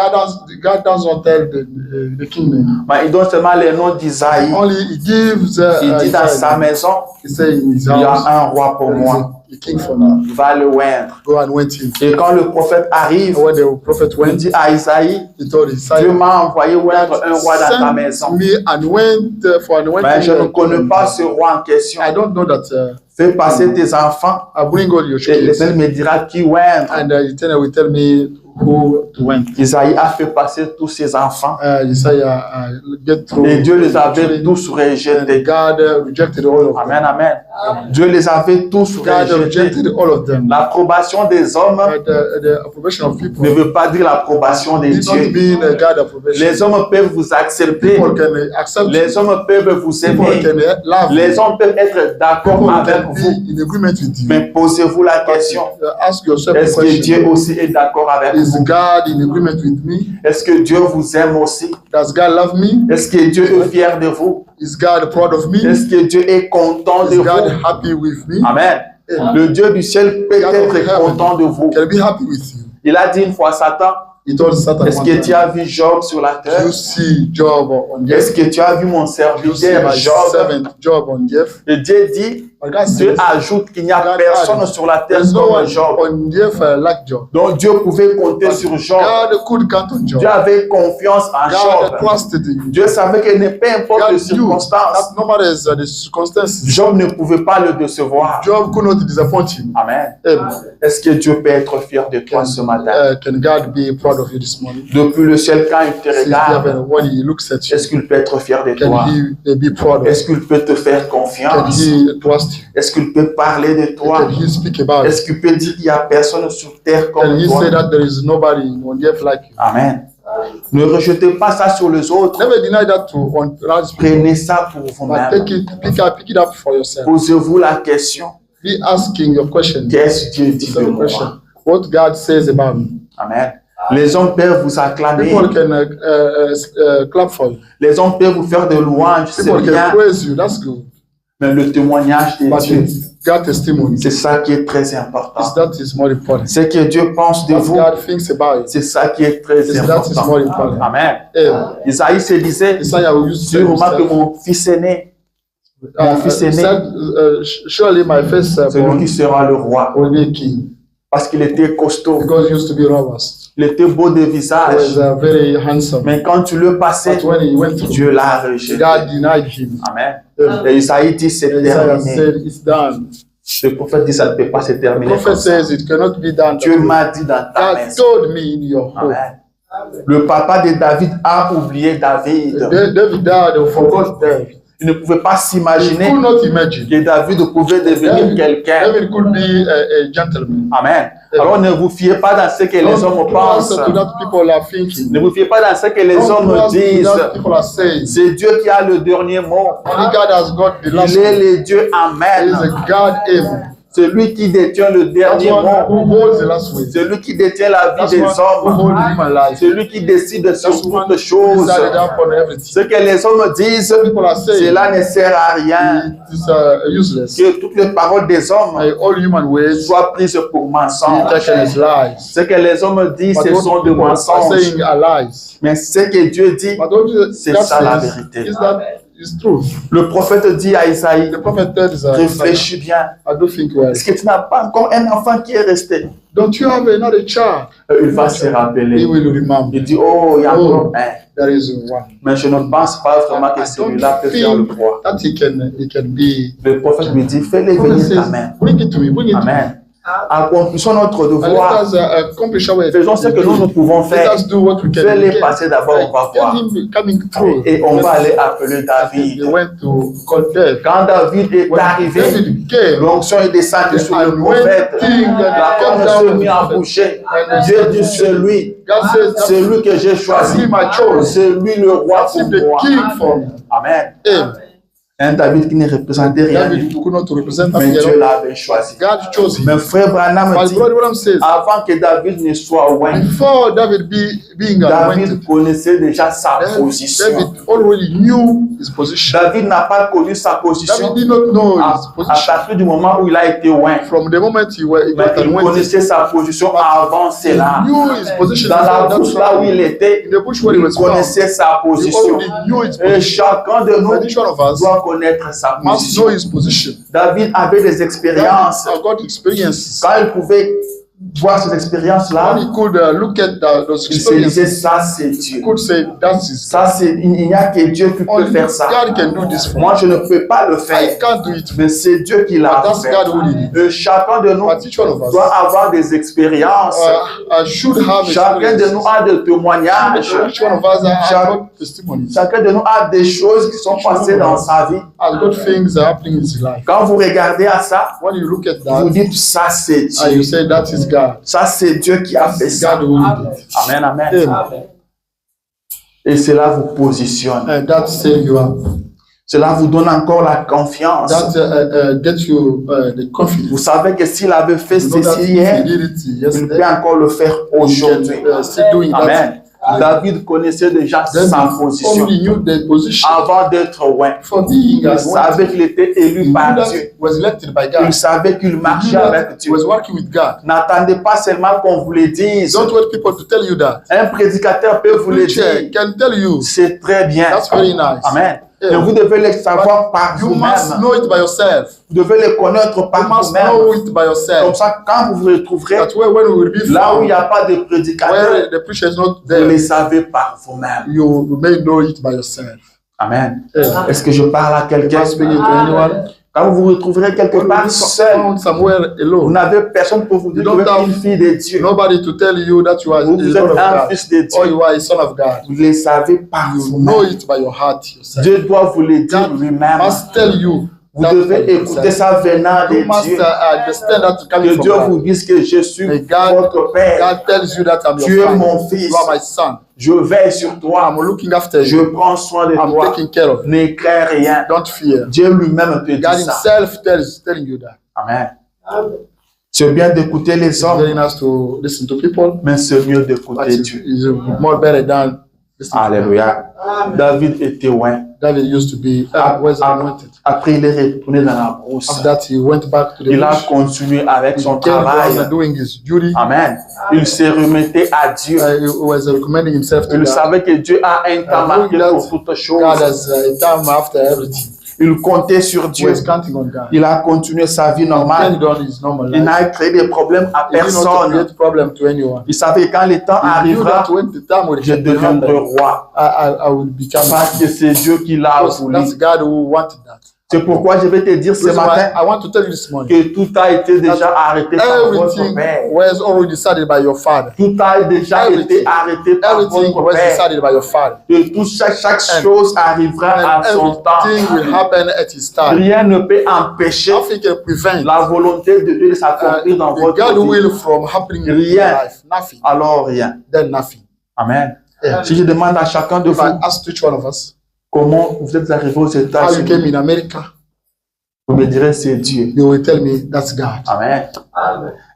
God doesn't tell the king name. mais il donne seulement les noms d'Isaïe. Only he gives Il dit dans sa Isaiah. maison, He said in his il y a house, un roi pour there moi, is a king for me. va le oindre. Go anoint him. Et quand le prophète arrive, When the prophet il went, dit à Isaïe, he told Dieu Isaiah, m'a envoyé oindre un roi dans ta send maison. me anoint for anointing. Mais je ne connais pas ce roi en question. I don't know that. Fais passer tes enfants I bring all your et children, l'Éternel me dira qui oindre. and Eternal will tell me who to went. Isaïe a fait passer tous ses enfants Isaiah get through. et Dieu les avait tous And rejetés. God rejected all of them. Amen, amen. Dieu les avait tous God rejetés. rejected all of them. L'approbation des hommes The approbation of people ne veut pas dire l'approbation de did not Dieu. mean God approbation. Les hommes peuvent vous accepter, People can accept. les hommes peuvent vous People aimer, can love. les hommes peuvent être d'accord People avec can vous. be in agreement with you. Mais posez-vous la question, Ask yourself the est-ce que Dieu question: aussi est d'accord avec is vous? God in agreement with me? Est-ce que Dieu vous aime aussi? Does God love me? Est-ce que Dieu est fier de vous? Is God proud of me? Est-ce que Dieu est content de Is God vous? happy with me? Amen. Le Dieu du ciel peut être content de vous. Can be happy with you? Il a dit une fois à Satan, He told Satan est-ce one que tu time, as vu Job sur la you terre? see Job on Est-ce earth? que tu as vu mon You see serviteur my Job? servant Job on earth? Et Dieu dit, But God Dieu says, ajoute qu'il n'y a personne sur la terre there's no comme one Job. on earth like Job. Donc Dieu pouvait compter sur Job. God could count on Job. Dieu avait confiance en God Job. trusted him. Dieu savait que peu importe God les knew circonstances, that no matter the circumstances, Job ne pouvait pas le décevoir. Job could not disappoint him. Amen. Amen. Est-ce que Dieu peut être fier de toi ce matin? Can God be proud of you this morning? Depuis le ciel, quand il te See, regarde, when he looks at you, est-ce qu'il peut être fier de can toi? he be proud of Est-ce you? qu'il peut te faire Can confiance? he trust you? Est-ce qu'il peut parler de toi? Can he speak about you? Est-ce qu'il peut dire qu'il n'y a personne sur terre Can comme he toi? say that there is nobody on earth like you? Amen. Ne rejetez pas ça sur les autres. Never deny that to on large people, Prenez ça pour but vous-même. pick it up for yourself. Posez-vous la question. Be asking your question. Qu'est-ce que Dieu dit de moi? What God says about me. Amen. Les hommes peuvent vous acclamer. People can clap for you. Les hommes peuvent vous faire de louanges, c'est People bien. can praise you. That's good. Mais le témoignage de But Dieu, God testimony. c'est ça qui est très important. That is more important. Ce que Dieu pense de What vous, God thinks about it. c'est ça qui est très That is important. more important. Amen. Amen. Isaïe se disait, Isaiah will use sûrement que mon fils aîné, mon fils aîné, surely my first c'est lui born qui sera le roi. will be king, Parce qu'il était costaud, because he used to be robust. il était beau de He was visage. very handsome. Mais quand tu le passais, But when he went through, Dieu l'a rejeté. God denied him. Amen. Amen. Et Isaïe dit, c'est Isaiah terminé. said, "It's done." Le prophète dit, ça ne peut pas se The terminer. prophet comme ça. says it cannot be done. Dieu m'a dit dans ta God maison. told me in your home. Amen. Le papa de David a oublié David. David died and forgot David. Il ne pouvait pas He s'imaginer could not imagine. que David pouvait devenir quelqu'un. David could be a gentleman. Amen. Alors ne vous fiez pas dans ce que les hommes Don't pensent. trust to that people are thinking. Ne vous fiez pas dans ce que les Don't hommes trust to disent. that people are saying. C'est Dieu qui a le dernier mot. Only God has got the last Il est word. le Dieu. He is Amen. a God able. celui qui détient le That dernier one who mot, holds the last word. celui qui détient la vie That's des one who hommes, holds human life. celui qui décide sur That's one toutes choses. decided upon everything. Ce que les hommes disent, People are saying cela ne sert à rien. it is useless. Que toutes les paroles des hommes All human words soient prises pour be mensonges. taken as lies. Ce que les hommes disent, But ce what sont des people are mensonges. saying are lies. Mais ce que Dieu dit, But what c'est God ça la says vérité. is that is truth. Le prophète dit à Isaïe, The prophet tells Isaiah, réfléchis bien. I do think well. Est-ce que tu n'as pas encore un enfant qui est resté? Don't you have another child? Il va se He rappeler. will remember. Il dit, oh, il y a encore un. There is one. Mais je ne pense pas vraiment que I don't celui-là peut faire le think poids. that he can be. Le prophète lui dit, fais-les The prophet venir says, ta main. bring it to me, bring it to me. Amen. Accomplissons notre And devoir. let us accomplish our Faisons ce que nous pouvons Let faire. us do what we can. Fais-les passer d'abord, on va Get voir. him coming through. Et on va aller appeler He David. went to call David. Quand David est When arrivé, David came, l'onction est descendue sur le prophète. La corne se mit à boucher. Dieu dit, c'est lui. God says, C'est lui que j'ai choisi. That's him I chose. C'est lui le roi That's pour him the moi. king for me. Amen. Him. Un David qui ne représentait rien. David could not represent Mais Dieu him. l'avait choisi. God chose him. Mais frère Branham But dit, brother Branham says, avant que David ne soit oint, before David being anointed, David connaissait déjà sa position. David already knew his position. David n'a pas connu sa position David did not know à, his à position. partir du moment où il a été oint. From the moment he Mais got il anointed, connaissait sa position avant he cela. knew his position. Dans la That's bouche là où il était, in the bush where he il was found, connaissait sa he position. already knew his Et position. chacun de nous But each one of us doit connaître sa must position. know his position. David avait des expériences. David got experiences. Quand il pouvait voir ces expériences-là, When he could look at those il se disait, experiences, ça c'est Dieu. he could say, that's his. Ça, il n'y a que Dieu qui peut Only faire ça. God can do this for Moi, me. je ne peux pas le I faire. can't do it. Mais c'est Dieu qui l'a But that's fait. God who did it. Et chacun de nous But each one of us doit avoir des expériences. should have Chacun de experiences. nous a des témoignages. Each one of us has Chaque- got testimonies. Chacun de nous a des choses qui sont passées dans sa vie. Has got things happening in his life. Quand vous regardez à ça, When you look at vous that, dites, ça c'est and you Dieu. say that is God. Ça c'est Dieu qui a fait ça. God who did it. Amen, amen. Amen. Et cela vous positionne. And that say you are. Cela vous donne encore la confiance. That gets you the Vous confidence. savez que s'il avait fait You know that ceci if hier, he did it il yesterday, peut encore le faire he aujourd'hui. can still doing that. Amen. David connaissait déjà Then sa he position only knew the position avant d'être oint. for being Il anointed. savait qu'il était He élu knew par that Dieu. he was elected by Il God. savait qu'il He knew marchait that avec he Dieu. was working with God. N'attendez pas seulement qu'on vous le dise. Don't wait people to tell you that. Un prédicateur peut vous le Preacher dire. can tell you. C'est très bien. That's very nice. Amen. Yeah. Et vous devez le savoir par You must vous-même. know it by yourself. Vous devez le connaître You par must know vous-même. it by Comme yourself. ça, quand vous vous retrouverez That way, when we will be là où il n'y found, a pas de prédicateur, where the preacher is not vous there, le savez par vous-même. you may know it by yourself. Amen. Yeah. Est-ce que je parle à Am quelqu'un? I speaking to anyone? Quand vous vous retrouverez quelque When we part be seul, found somewhere vous alone, n'avez personne pour vous dire que You vous don't êtes have une fille de Dieu. nobody to tell you that you are a Vous êtes son of un God fils de or Dieu. you are a son of God. Vous le savez par You vous-même. know it by your heart yourself. Dieu doit vous le dire God lui-même. must tell you. Vous that devez by écouter yourself. ça venant You de must Dieu. understand that coming Que from Dieu God. vous dise que je suis And God, votre Père. God tells you that I'm Tu your es father. mon fils. You are my son. Je veille sur toi. I'm looking after Je you. prends soin de I'm toi. taking care of you. Ne crains rien. Don't fear. Dieu lui-même te dit God ça. himself telling you that. Amen. C'est bien d'écouter les It's very hommes, nice to listen to people, mais c'est mieux but d'écouter Dieu. it's more better than listening to Alléluia. David était loin. David used to be was anointed. Après, il est retourné dans la brousse. After that, he went back to the Il a bush. continué avec He son came travail. down doing his duty. Amen. Il se remettait à Dieu. He was recommending himself to Il God. savait que Dieu a un temps marqué pour toutes God choses. has a time after everything. Il comptait sur He Dieu. was counting on God. Il a continué sa vie He normale. done his normal Il life. n'a créé des problèmes à He did not personne. create problem to anyone. Il savait que quand le temps He knew arrivera, that when the time will je deviendrai happen, roi. I will become. Parce que c'est Dieu qui l'a Because voulu. that's God who wanted that. C'est pourquoi je vais te dire ce This is why matin I want to tell you this morning. que tout a été déjà arrêté par votre Everything Père. was already decided by your father. Tout a déjà Everything. été arrêté par Everything votre was Père. decided by your father. Que chaque chose arrivera à And son temps. everything will happen at his time. Rien ne peut empêcher Nothing can prevent la volonté de Dieu de s'accomplir dans the votre God vie. will from happening in your Rien. life. Nothing. Alors rien. Then nothing. Amen. Yeah. Si je demande à chacun de If vous I ask each one of us comment vous êtes arrivé aux how you came États-Unis, in America, Vous me direz, c'est Dieu. They will tell me that's God. Amen.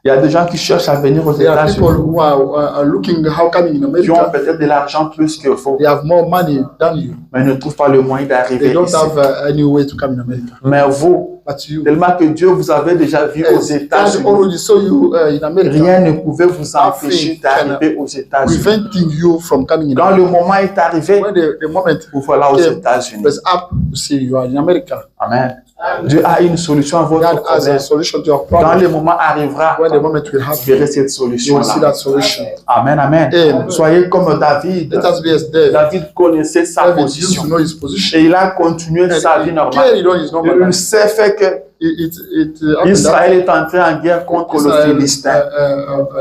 Il y a des gens qui cherchent à venir aux There are États-Unis, people who are looking how coming in qui ont America. peut-être de l'argent plus que vous, They have more money than you. mais ne trouvent pas le moyen They d'arriver don't ici. have any way to come in America. Mais vous, But you, tellement que Dieu vous avait déjà vu aux God États-Unis, already saw you in America, rien ne pouvait vous empêcher d'arriver aux États-Unis. preventing you from coming in Quand America. le moment est arrivé, When the moment vous voilà aux came, États-Unis. was up to see you are in America. Amen. Dieu a une solution à votre God has problème. a solution to your Quand problem. le moment arrivera, When the moment will vous verrez happen, cette you will see solution-là. that solution. Amen, amen. Amen. Soyez comme David. Let us be as David. David connaissait sa David used position to know his position. et il a continué sa vie And normale. carried on his normal Il life. sait fait que Happened Israël est entré en guerre contre le Israel Philistin.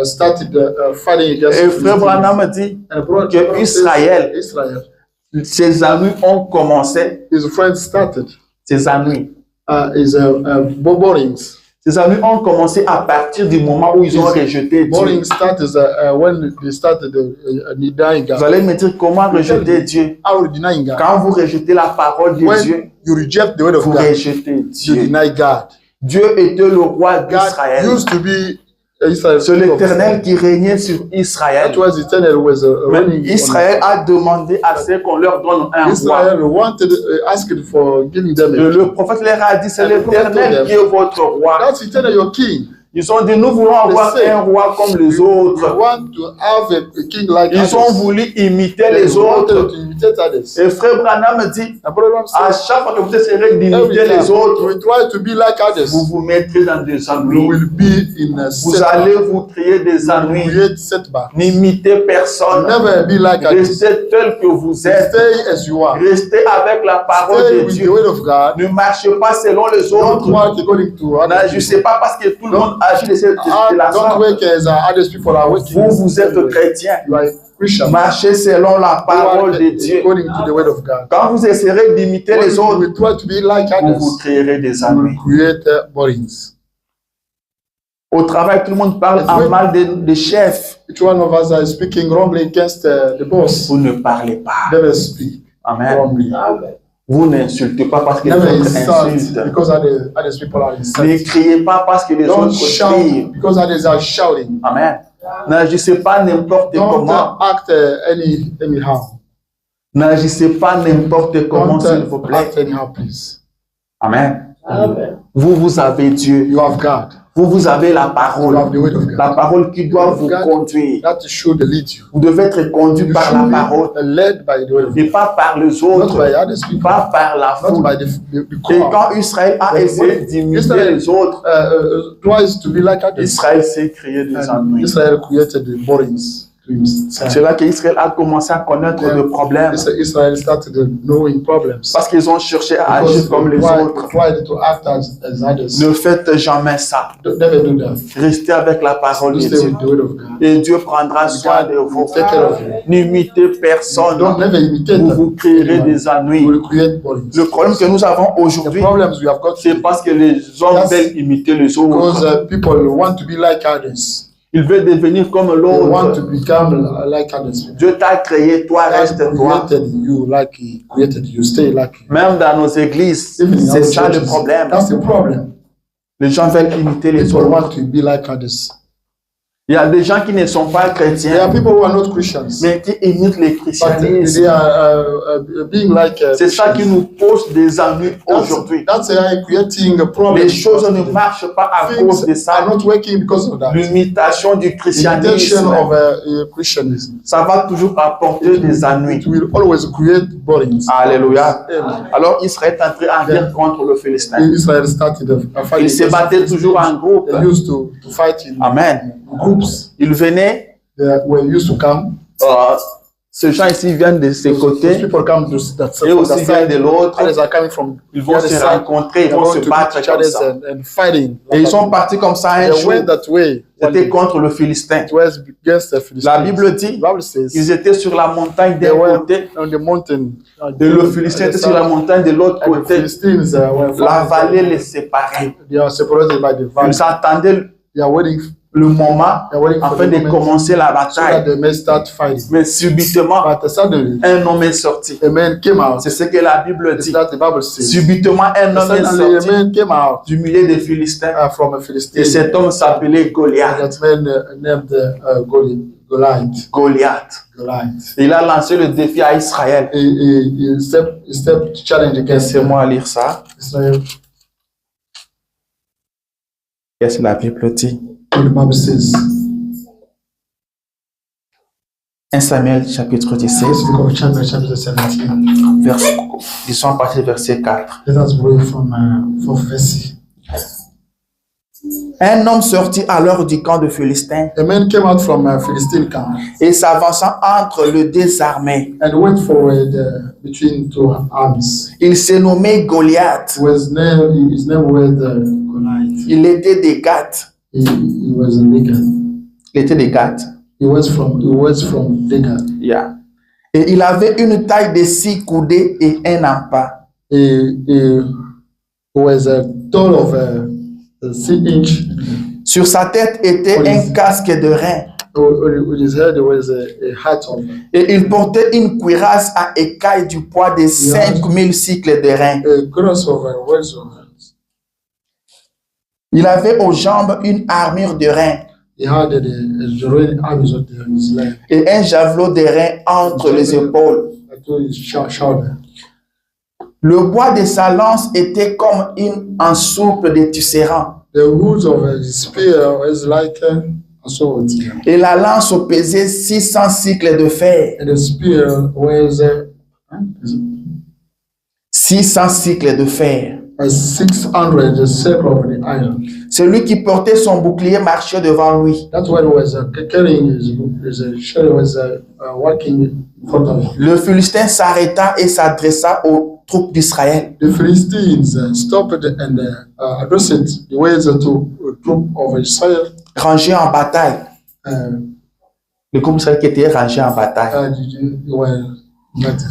started fighting against Et the frère Philistines. Branham dit And brother que says Israël, Israel, ses ennuis ont commencé. his friends started Ses ennuis. his borings. Ses ennuis ont commencé à partir du moment où ils ont rejeté Dieu. Boring started when they started denying Vous God. allez me dire comment rejeter Dieu. How denying God? Quand vous rejetez la parole de When Dieu, you reject the word of vous God, rejetez you Dieu. deny God. Dieu était le roi God d'Israël. used to be Israel. C'est l'Éternel qui régnait sur Israël. That was eternal was Mais reigning. Israël a demandé à ce qu'on leur donne un roi. Israel wanted asked for giving them Et a le prophète leur a dit, c'est And the prophet told l'Éternel them, qui est votre roi. That's eternal, your king. Ils ont dit, nous voulons avoir They say, un roi comme les We autres. want to have a king like Ils ont others. voulu imiter They les wanted autres. to imitate others. Et frère Branham dit, And brother Ram à says, chaque fois que vous essayerez every d'imiter les time autres, we try to be like others, vous vous mettrez dans des we ennuis. will be in a Vous allez vous créer des ennuis. create setback. N'imitez personne. Never be like others. Restez tel que vous êtes. Stay as you are. Restez avec la parole Stay de with the Dieu. word of God. Ne marchez pas selon les Don't autres. work according to others. N'agissez pas parce que tout le monde agit de la Don't sorte. work as others people are working. Vous êtes chrétien. You are a Christian. Marchez selon la parole de Work Dieu. according to the word of God. Quand vous essayerez d'imiter When les autres, we try to be like vous vous others, créerez des we ennuis. will create borings. Au travail, tout le monde parle en mal des chefs. Each one of us are speaking wrongly against the boss. Vous ne parlez pas. Never speak Amen. wrongly. Vous n'insultez pas parce que les Never autres insult insultent. because others people are Ne insulting. criez pas parce que les Don't autres crient. shout because others are shouting. Amen. N'agissez pas n'importe Don't comment. act anyhow. N'agissez pas n'importe comment, Don't s'il vous plaît. act anyhow, please. Amen. Vous avez Dieu. You have God. Vous avez la You parole. have the word of God. La parole qui doit vous God. conduire. That should lead you. Vous devez être conduit You par la should parole be led by the word of God. et pas par les Not autres, by others people. pas par la Not foule. by the Et crowd. quand Israël a essayé d'imiter Israel, les autres, tries to be like others. Israël s'est créé des And ennuis. Israel created the borings to himself. C'est là qu'Israël a commencé à connaître Yeah. des problèmes Israel started knowing problems. parce qu'ils ont cherché à agir comme les autres. Tried to act as others. Ne faites jamais ça. Never do that. Restez avec la parole de Stay Dieu. with the word of God. Et Dieu prendra soin de vous. Take care of you. N'imitez personne. Don't never imitate Vous them. vous créerez You des ennuis. will create borings. Le problème que nous avons The aujourd'hui, problems we have got c'est parce que les hommes Yes. veulent imiter les because autres. people want to be like others. Ils veulent devenir comme They want to l'autre. become like others. Dieu t'a créé, toi God reste toi. created you like He created you. Stay like you. Même dans nos églises, Even in c'est our ça le churches, problème. That's the problem. Les gens veulent imiter les People autres. want to be like others. Il y a des gens qui ne sont pas There are chrétiens, people who are not Christians, mais qui imitent les but christianismes. they are being like. C'est ça qui Christians. nous pose des ennuis aujourd'hui. That's creating a problem. Les choses ne marchent pas à cause de Things are ça. not working because of that. L'imitation du Imitation christianisme, of Christianism. ça va toujours apporter des ennuis. It will always create borings. Alléluia. Amen. Alors Israël est entré en guerre contre le Philistin. Israel started a fight. Ils se battaient toujours en groupe. They used to fight in Amen. groups. Ils venaient, They were used to come. ces gens ici viennent de ces Those côtés, people come to that et from aussi that viennent side. de l'autre. Others are coming from Ils the vont other se side. rencontrer, ils They're vont se going to battre meet each comme other ça. and fighting. Et ils sont partis comme ça un They jour. went that way. One C'était day. contre le Philistin. It was against the Philistines. La Bible dit, The Bible says ils étaient sur la montagne they d'un were côté, on the mountain. et le Philistin était sur la montagne de l'autre And the côté. Philistines were La vallée les séparait. They are separated by the valley. Ils s'entendaient They are waiting le moment They're waiting for afin the de moment commencer la so that bataille. they may start fighting. Mais subitement, But suddenly, un homme est sorti. a man came out. C'est ce que la Bible It's dit. that the Bible says. Subitement, un homme est Suddenly, a sorti man came out du milieu des Philistins. from a Et Philistine. cet homme s'appelait And Goliath. that man named Goliath. Goliath. Goliath. Il a lancé le défi à Israël. He stepped to challenge against Laissez-moi lire ça. Israel. Qu'est-ce que la Bible dit? The Bible says, 1 Samuel chapitre 17, let's go chapter 17. disons à partir du verset 4. Let us read from 4th verse. Un homme sortit alors du camp de Philistins A man came out from a Philistine camp et s'avançant entre le désarmé. and went forward between two armies. Il s'est nommé Goliath. His name was Goliath. Il était des Gath. He was a nigger. Il était des Gath. He was from Digger. Yeah. Et il avait une taille de 6 coudées et un empas. He was a tall of 6 inch. Sur sa tête était un casque de rein. On his head was a hat of. Et il portait une cuirasse à écailles du poids de 5000 cycles de rein. A cross of words of. Il avait aux jambes une armure de rein He had the royal armies on his leg. et un javelot de rein entre les épaules. To his shoulder. Le bois de sa lance était comme une ensoupe de tisserand. The wood of his spear was like a sword. Et la lance pesait 600 cycles de fer. And the spear was 600 cycles de fer. 600 circle of the iron. Celui qui portait son bouclier marchait devant lui. That one was carrying his shield was walking in front of him. Le Philistin s'arrêta et s'adressa aux troupes d'Israël. The Philistines stopped and addressed the ways to a troop of Israel. Rangés en bataille. Le groupe d'Israël qui était rangé en bataille.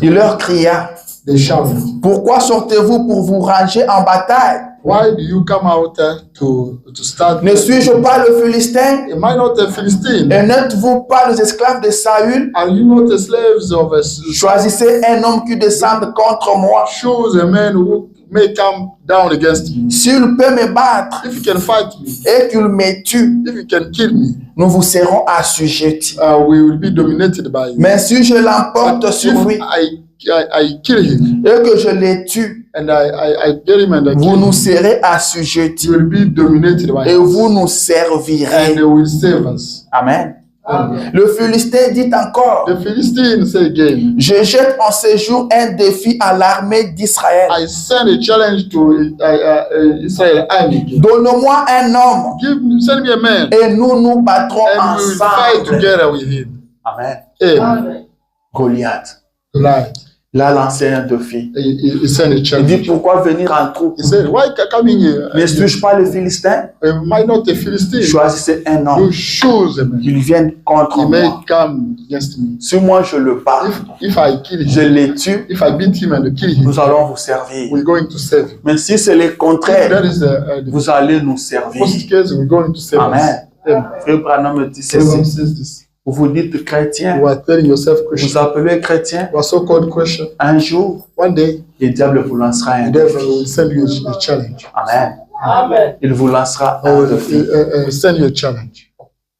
Il leur cria, They shouted, pourquoi sortez-vous pour vous ranger en bataille? why do you come out to start? Ne suis-je pas le Philistin? Am I not a Philistine? Et n'êtes-vous pas les esclaves de Saül? Are you not the slaves of a Choisissez un homme qui descende contre moi. Choose a man who may come down against me. S'il peut me battre If you can fight me, et qu'il me tue, if you can kill me, nous vous serons assujettis. we will be dominated by you. Mais si je l'emporte But sur lui I kill him et que je le tue, and I get him and I vous kill nous him, serez assujettis you will be dominated by et us. vous nous And servirez. they will save us. Amen. Amen. Le Philistin dit encore, The Philistines say again, je jette en ce jour un défi à l'armée d'Israël. I send a challenge to Israel army. Donne-moi un homme Send me a man et nous battrons and we will fight ensemble. together with him. Amen. Amen. Goliath, Right. il a lancé un défi. He sent a Il dit, challenge. pourquoi venir en troupe? He said, why coming here? Ne suis-je pas le Philistin? Am I not a Philistine? Choisissez un homme You choose a man. qu'il vienne contre He may moi. come against me. Si moi je le bats, If I kill je him, le tue, if I beat him and kill him, nous allons vous servir. we're going to save him. Mais si c'est le contraire, That is the vous allez nous servir. first case, we're going to save Amen. us. Amen. Frère Branham me dit Everyone ceci. says this. Vous vous dites chrétien, You are telling yourself vous Christian. appelez chrétien. You are so-called Christian. Un jour, One day, le diable vous lancera un the défi. devil will send you a challenge. Amen. Amen. Il vous lancera Or un will défi. send you a challenge.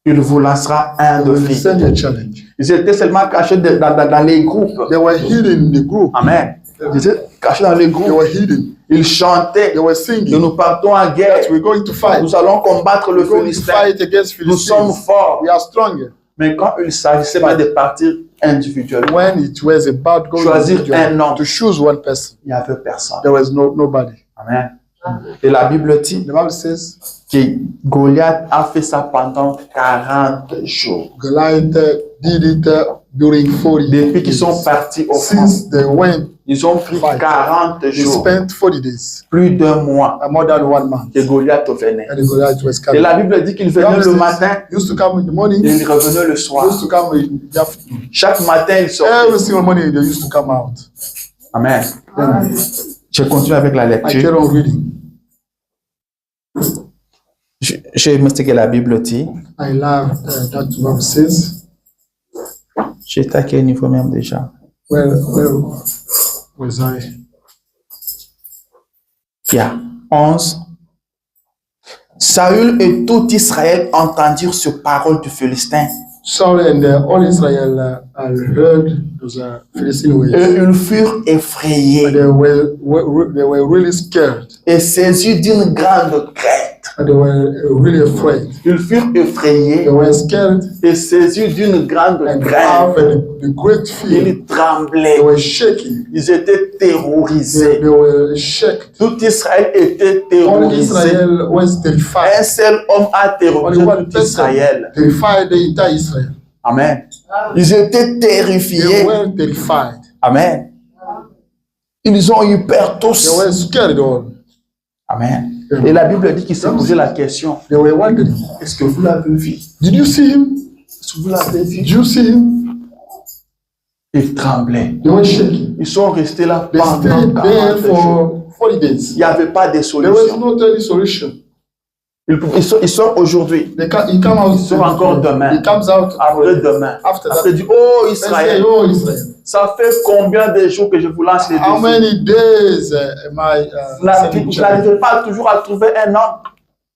Il vous lancera un Or will défi. send you a challenge. Ils étaient seulement cachés dans les groupes. They were hidden in the group. Amen. Ils étaient cachés dans les They groupes. were hidden. Ils chantaient. They were Et singing. nous partons en guerre. We're going to fight. Nous allons combattre le We're going to Philistin. fight against Nous sommes Philistines. forts. We are stronger. Mais quand il s'agissait de partir individuellement, When it was about going choisir to un homme, to choose one person, il n'y avait personne. there was nobody. Amen. Et la Bible dit The Bible says que Goliath a fait ça pendant 40 jours. Goliath did it during 40 Depuis qu'ils days. sont partis au front, Since they went, ils ont pris 40 they jours, spent 40 days, plus d'un mois, more than 1 month. que Goliath venait. And the Goliath was Et coming. la Bible dit qu'il venait le matin He used to come in the morning, et he il revenait le soir. used to come in the afternoon. Chaque matin, il sortait. Every single morning they used to come out. Amen. Then Je continue avec la I lecture. carry on reading. J'aime ce que la Bible dit. I love that verse says. J'étais à quel niveau même déjà? Where was I? Yeah. 11. Saül et tout Israël entendirent ces paroles du Philistin. Saul and all Israel heard those Philistine words. Et ils furent effrayés They were really scared. et saisis d'une grande crainte. And they were really afraid. Ils furent effrayés They were scared et saisis d'une grande and crainte. have a great fear. Ils tremblaient. They were shaking. Ils étaient terrorisés. They were shaken. Tout Israël était All terrorisé. Israel was Un terrified. seul homme a terrorisé Only one tout person Israël. terrified the entire Israel. Amen. Ils étaient They terrifiés. were terrified. Amen. Ils ont eu peur They tous. were scared all. Amen. Et la Bible dit qu'il s'est posé la question. They were wondering, Est-ce que vous l'avez vu? did you see him? Est-ce que vous l'avez vu? Did you see him? Ils tremblaient. They were shaking. Ils sont restés là They pendant stayed 40 there jours. for 40 days. Il n'y avait pas de There was solution. not any solution. Ils sont aujourd'hui. He come out. Ils sont encore demain. He comes out Après-demain. after Après, that. dit, oh And say, Israël, oh Israel, ça fait combien de jours que je vous lance les how défis? many days am I Vous n'arrivez pas toujours à trouver un homme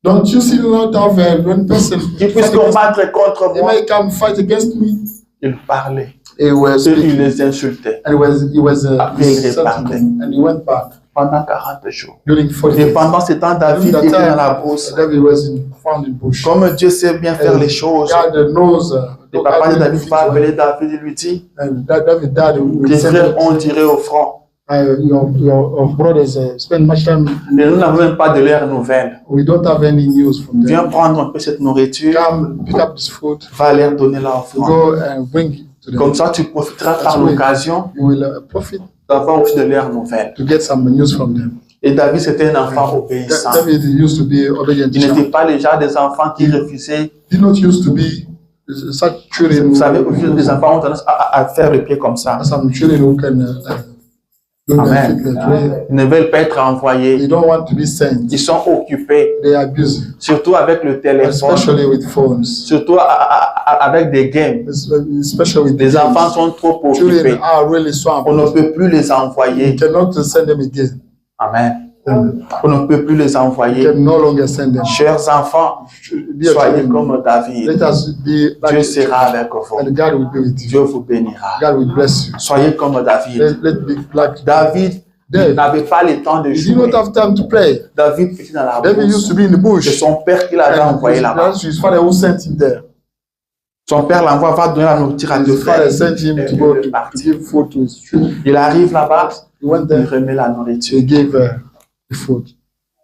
Don't you still not have one person qui puisse combattre contre He moi. may come fight against me? Il parlait. He was Et il speaking. les insultait And he was Après, il insulting repartait. them. And he went back pendant 40 jours. during 40 Et days. pendant ce temps, David During était that dans la time, brousse. David was found in bush. Comme Dieu sait bien faire les choses, God knows. le papa de David va appeler David et lui dit, And David died. tes frères ont tiré au front. Your brothers spend much time. Et nous n'avons même pas de leurs nouvelles. We don't have any news from Viens them. prendre un peu cette nourriture, Come pick up this food. va leur donner leur offrande. Go and bring it to them. Comme ça, tu profiteras par l'occasion You will profit d'avoir aussi de leurs nouvelles. to get some news from them. Et David, c'était un enfant obéissant. David used to be obedient. Il n'était pas le genre des enfants qui refusaient. Did not used to be such children. Vous savez, aujourd'hui, les enfants ont tendance à faire le pied comme ça. Some children who can do their Amen. feet that way. Ils ne veulent pas être They envoyés. don't want to be sent. Ils sont occupés, They are busy, surtout avec le téléphone, especially with phones, surtout avec des games. especially with Les enfants sont trop children occupés. are really swamped. On ne peut plus les You envoyer. cannot send them again. Amen. On ne peut plus les You envoyer. can no longer send them. Chers enfants, Dear soyez children, comme David. let us be like Dieu sera avec vous. and God will be with you. Dieu vous bénira. God will bless you. Soyez comme David. Let be like David n'avait pas le temps de He did jouer. not have time to play. David était dans la David used brousse. to be in the C'est bush. son père qui l'avait And envoyé là-bas. his father who sent him there. Son père l'envoie, va donner la nourriture à deux His father frères. sent him Et to go il est to parti. give food to his children. Il arrive là-bas, He went il there. remet la nourriture. He gave the food.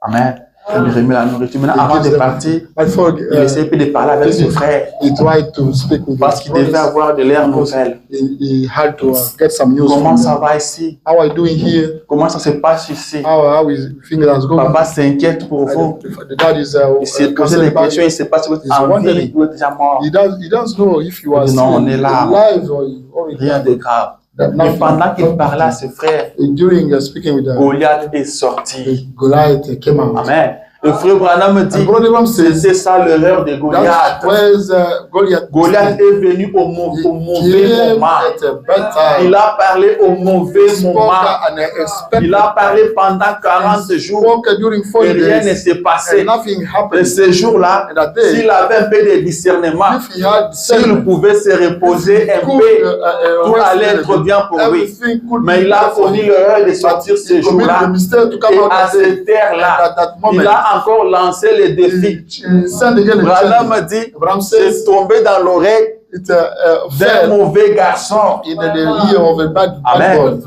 Amen. Il remet la nourriture. Maintenant, avant de partir, Before il essaie de parler avec ses frères he tried to speak with parce his qu'il devait brothers. avoir de leurs nouvelles. He had to get some news Comment from ça them. va ici? How are you doing here? Comment ça se passe ici? How is things going? Papa s'inquiète pour vous. The dad is Il s'est posé concerned des about questions, il ne you. sait pas si vous êtes He's en vie wondering. ou déjà mort. He doesn't know if you are Il dit, non, on est still là. alive or you already Rien de grave. That Mais nothing- pendant qu'il parlait à ses frères, During speaking with Goliath est sorti. Goliath came out. Amen. Le frère Branham me And dit, Brother Ram says c'est ça l'erreur de Goliath. that was Goliath. Goliath est venu au mauvais Came moment. at a bad time. Il a parlé au mauvais Spoke moment. unexpected. Il a parlé pendant 40 jours Spoke during 40 et rien ne days. s'est passé. And nothing Et happened. ce jour-là, And that day, s'il avait un peu de discernement, if he had s'il pouvait se reposer un peu, tout allait être bien pour lui. everything could Mais be il a better for commis him. l'erreur de sortir ce He committed jour-là. the mistake to come Et out à that day. cette terre-là, At that moment, il a encore lancé le défi. he sent again a Branham challenge. dit, Abraham c'est says tombé dans l'oreille it's d'un fell mauvais garçon. in the ear of a bad Amen. boy.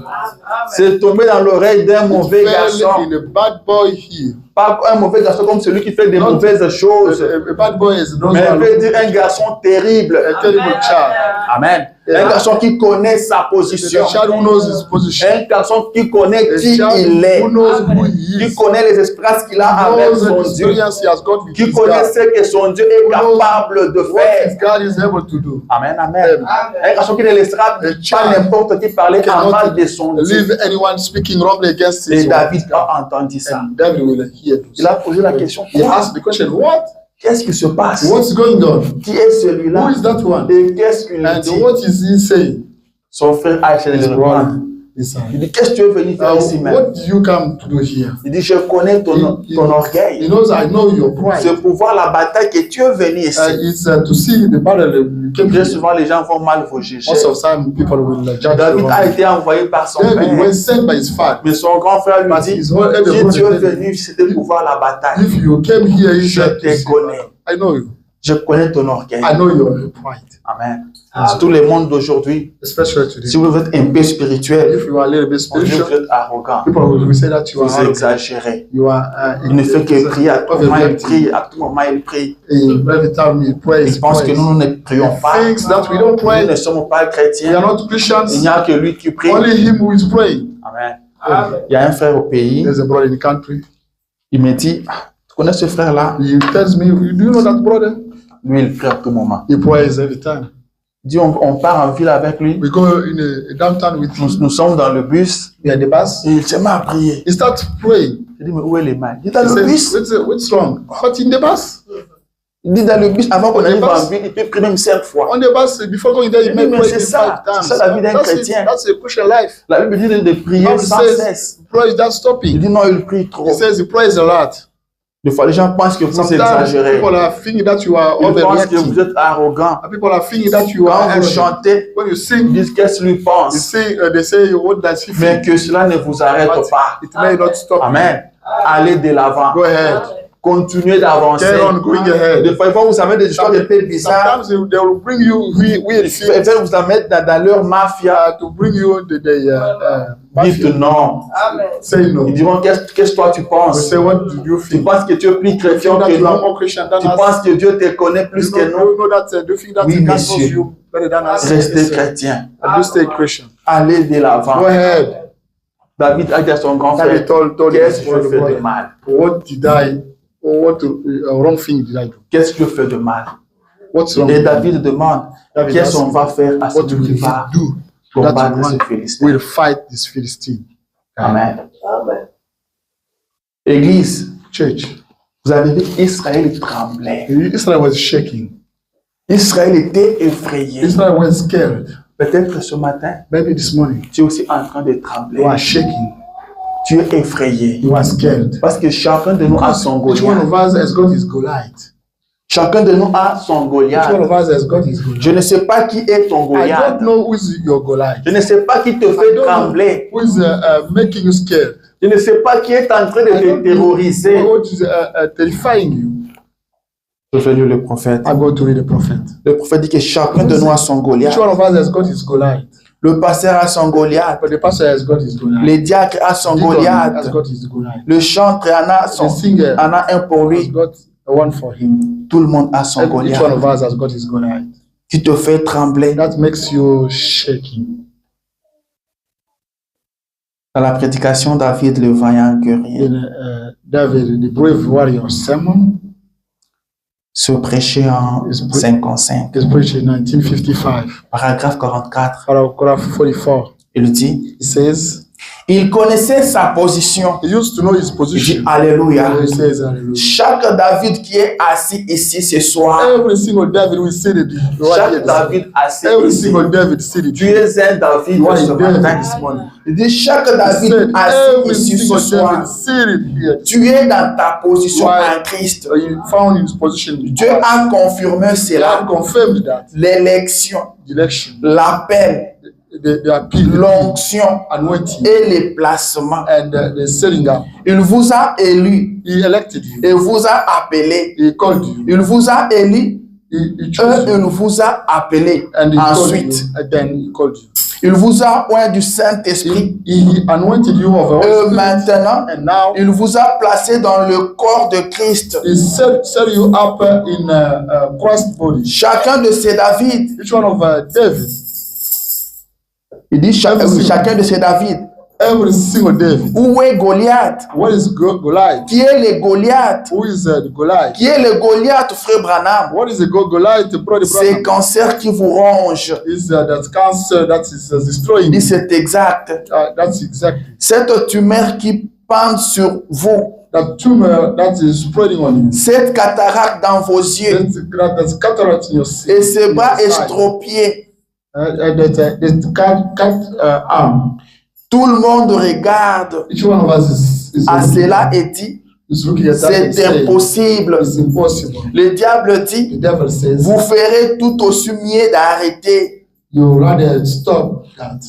C'est tombé dans l'oreille d'un mauvais Fell garçon. in a bad boy here. Pas un mauvais garçon comme celui qui fait des Non. mauvaises choses, A bad boy is those mais who il are veut dire un garçon terrible. a terrible child. Amen. Yeah. Un garçon qui connaît sa It's position. a child who knows his position. Un garçon qui connaît A qui child il est. who knows who he Qui is. connaît les expériences qu'il a avec Knows the son Dieu. experience he has got with Qui his connaît God. ce que son Dieu est capable de What faire. his God is able to do. Amen, amen. Un garçon qui ne laissera pas child n'importe qui parler en mal de son Dieu. Leave anyone speaking wrongly against Et his David a entendu ça. And David will hear this. Il a posé la question. He asked the question, what? Qu'est-ce qui se passe? What's going on? Qui est celui-là? Who is that one? Et qu'est-ce qu'il And dit? what is he saying? Son frère a essayé de His le brother reprendre. is Il dit, qu'est-ce que tu es venu faire ici même? what do you come to do here? Il dit, je connais ton He orgueil. knows I know your pride. C'est pour voir la bataille que tu es venu ici. It's to see the battle you came Très here. souvent, les gens vont mal vous juger. Most of the time, people will judge David a you. été envoyé par son David père. was sent by his father. Mais son grand frère lui But dit, his whole elder si tu es brother said, venu, c'était pour voir la bataille. if you came here, you Je said, te connais. I know you. Je connais ton orgueil. I know your pride. Amen. Tout le monde d'aujourd'hui, Especially today. si vous êtes un peu spirituel, If you are a little bit on dit que spiritual, vous êtes arrogant. people will say that you Vous are exagérez. you are Il ne fait que prier à tout moment, il prie, à tout moment il prie. every time you pray, Il pense que nous ne prions pas. thinks that we don't Nous pray. ne sommes pas We are chrétiens. not Il Christians. n'y a que lui qui prie. Only him who is praying. Amen. Il y a un frère au pays, There's a brother in the country. il me dit, ah, tu connais ce frère-là? He tells me, do you know that brother? Lui, il prie à tout moment. He prays every time. Il dit, on part en ville avec lui. We go in a downtown with him. Nous sommes dans le bus. We are the bus. Et il se met à prier. He starts praying. Je dis, mais où est les mains? Il dit, dans He le bus. says, what's wrong? But in the bus. Il dit, dans le bus, avant qu'on On arrive est en pas- ville, il peut prier même 5 fois. On the bus, before going there, you Oui, may mais pray c'est 5 ça. times. C'est ça la vie d'un chrétien. That's a Christian life. La Bible dit de prier Bible sans says- cesse. Prayer is not Il stopping. dit, non, il prie trop. He says he prays a lot. Des fois, les gens pensent que vous Sometimes exagérez. people are thinking that you are Ils pensent que overreacting. vous êtes arrogant. And people are thinking that you Quand are vous arrogant. chantez, When you ils sing, disent qu'est-ce qu'il lui pense. they say, what does he Mais think? que cela ne vous arrête But pas. it may not stop. Amen. Allez de l'avant. Go ahead. Continuez d'avancer. Carry on going ahead. Des fois, ils vont vous amener des histoires un peu bizarres. Sometimes they will bring you weird Ils things veulent vous amener dans leur mafia. to bring you the Dites mafia. non. Say no. Ils diront qu'est-ce que toi tu They penses? say, what do you Tu think? penses que tu es plus You chrétien think that que you are nous? more Christian than Tu us? penses que Dieu te connaît plus You que nous? know that, do you think that Oui, God knows monsieur. you better than us? Restez chrétien. And you stay Christian. Allez de Go l'avant. ahead. David a dit à son grand David frère, told qu'est-ce his que je fais de brother, mal? what did I, or what wrong thing did I do? Qu'est-ce que je fais de mal? What's wrong? Et David demande, David qu'est-ce qu'on asks, va faire à what celui will qui he va do combattre that ce one Philistin? will fight this Philistine? Amen. Église, Church. vous avez vu, Israël tremblait. Israel was shaking. Israël était effrayé. Israel was scared. Peut-être ce matin, Maybe this morning tu es aussi en train de you trembler. are shaking. Tu es effrayé. You are scared. Parce que chacun de nous a son Each one Goliath. of us has got his Goliath. Chacun de nous a son Each one Goliath. of us has got his Goliath. Je ne sais pas qui est ton I Goliath. don't know who is your Goliath. Je ne sais pas qui te I fait don't trembler. know who is making you scared. Je ne sais pas qui est en train de I te don't terroriser. know what is terrifying you. Je vais lire le prophète. I'm going to read the prophet. Le prophète dit que chacun de nous a son Each Goliath. one of us has got his Goliath. Le pasteur a son Goliath. But the pastor has got his Goliath. Le diacre a son Deacon has Goliath. got his Goliath. Le chantre The singer en a un pour has lui. got one for him. Tout le monde a son Each one Goliath. of us has got his Goliath. Qui te fait trembler. That makes you shaking. Dans la prédication, David, le vaillant guerrier, In David, the brave warrior sermon, se prêchait en 55, is preached in 1955, paragraphe 44. paragraph 44. Il dit, He says, il connaissait sa position. he used to know his Il dit, position. Alléluia. He says, hallelujah. Chaque David qui est assis ici ce soir, Every single David will say it. chaque David assis Every ici, single David said it. tu es un David You are ce a David matin. this morning. Il dit, chaque He David said, assis every ici ce single soir, David said it here. tu es dans ta position Why? en Christ. He found his position. Dieu a confirmé He cela. had confirmed that L'élection, the election, l'appel, the appeal, l'onction anointing, et les placements. and the setting up. Il vous a élu He elected you. et vous a appelé. He called you. Il vous a élu He et chose you. il vous a appelé. And he called Ensuite, you. And then he called you. il vous a oint du Saint-Esprit. He anointed you of the Holy Spirit. Maintenant, And now il vous a placé dans le corps de Christ. he set you up in Christ's body. Chacun de ces David, Each one of David, il dit chacun de ces David. every single David. Où est Goliath? What is Goliath? Qui est le Goliath? Who is the Goliath? Qui est le Goliath, frère Branham? What is the Goliath? Brother C'est Branham? cancer qui vous ronge. Is that cancer that is Il destroying dit you. c'est exact. That's exactly. Cette tumeur qui pend sur vous. that tumor that is spreading on you. Cette cataracte dans vos yeux. There's cataract in your Et ce bras estropié. Arm. Tout le monde regarde Each one of us is à cela et dit, c'est impossible. Le diable dit, vous ferez tout aussi mieux d'arrêter.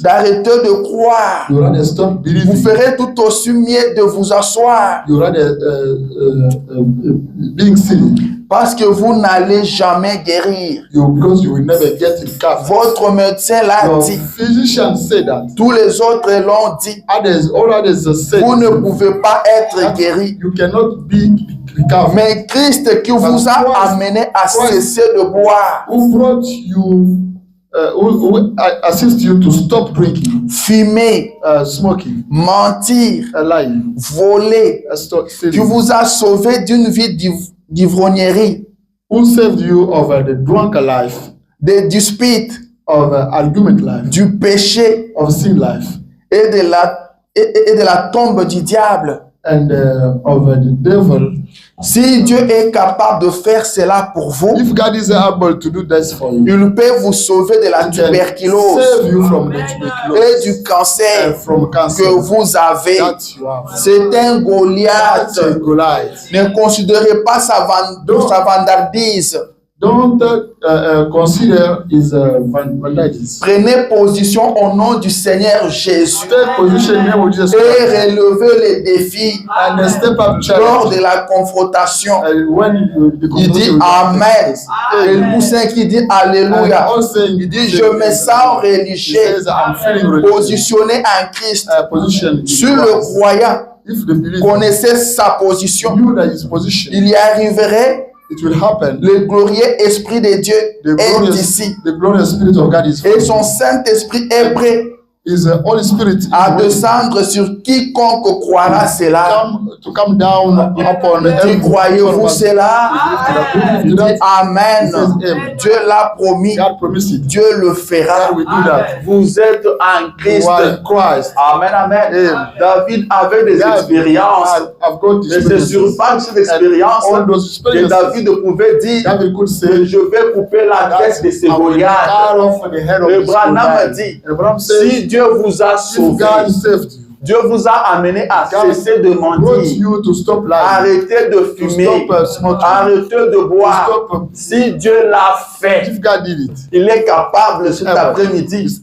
D'arrêter de croire. Vous ferez tout aussi mieux de vous asseoir. Parce que vous n'allez jamais guérir. Votre médecin l'a dit. Tous les autres l'ont dit. Vous ne pouvez pas être guéri. Mais Christ qui vous a amené à cesser de boire, who assist you to stop drinking, fumer, smoking, mentir, lying, voler, qui vous a sauvé d'une vie d'ivrognerie, who saved you of the drunk life, des disputes, of argument life, du péché, of sin life, et de la tombe du diable. And of the devil. Si Dieu est capable de faire cela pour vous, if God is able to do this for you, il peut vous sauver de la tuberculose et du cancer que vous avez. C'est un Goliath. Ne considérez pas sa vandardise. Don't consider his vandalism. Prenez position au nom du Seigneur Jésus et relevez les défis lors de la confrontation. Il dit Amen. Et le poussin qui dit Alléluia. Il dit je me sens religieux, positionné en Christ. Sur le croyant, connaissez sa position. Il y arriverait. It will happen. Le glorieux Esprit de Dieu est ici. The glorious Spirit of God is et son Saint-Esprit est prêt à descendre sur quiconque croira cela. Croyez-vous cela? Il dit Amen. Dieu l'a promis. Dieu le fera. Vous êtes en Christ. Amen, amen. David avait des expériences. Mais c'est sur base de cette expérience que David pouvait dire que je vais couper la tête de ces Goliaths. Le Branham dit, si Dieu vous a sauvé, Dieu vous a amené à cesser de mentir, arrêtez de fumer, arrêtez de boire. Si Dieu l'a fait, il est capable cet après-midi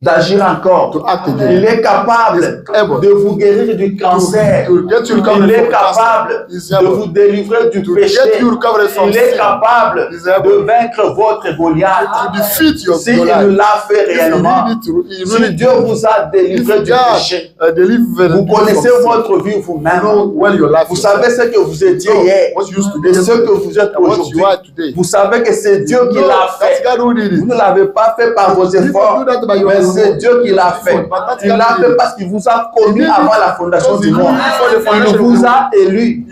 d'agir encore. Il est capable de vous guérir du cancer. Il est capable de vous délivrer du péché. Il est capable de vaincre votre Goliath. S'il l'a fait réellement, si Dieu vous a délivré du péché, vous connaissez votre vie vous-même. Vous savez ce que vous étiez hier et ce que vous êtes aujourd'hui. Vous savez que c'est Dieu qui l'a fait. Vous ne l'avez pas fait par vos efforts, mais c'est Dieu qui l'a fait. Il l'a fait parce qu'il vous a connu avant la fondation du monde. Il vous a élu.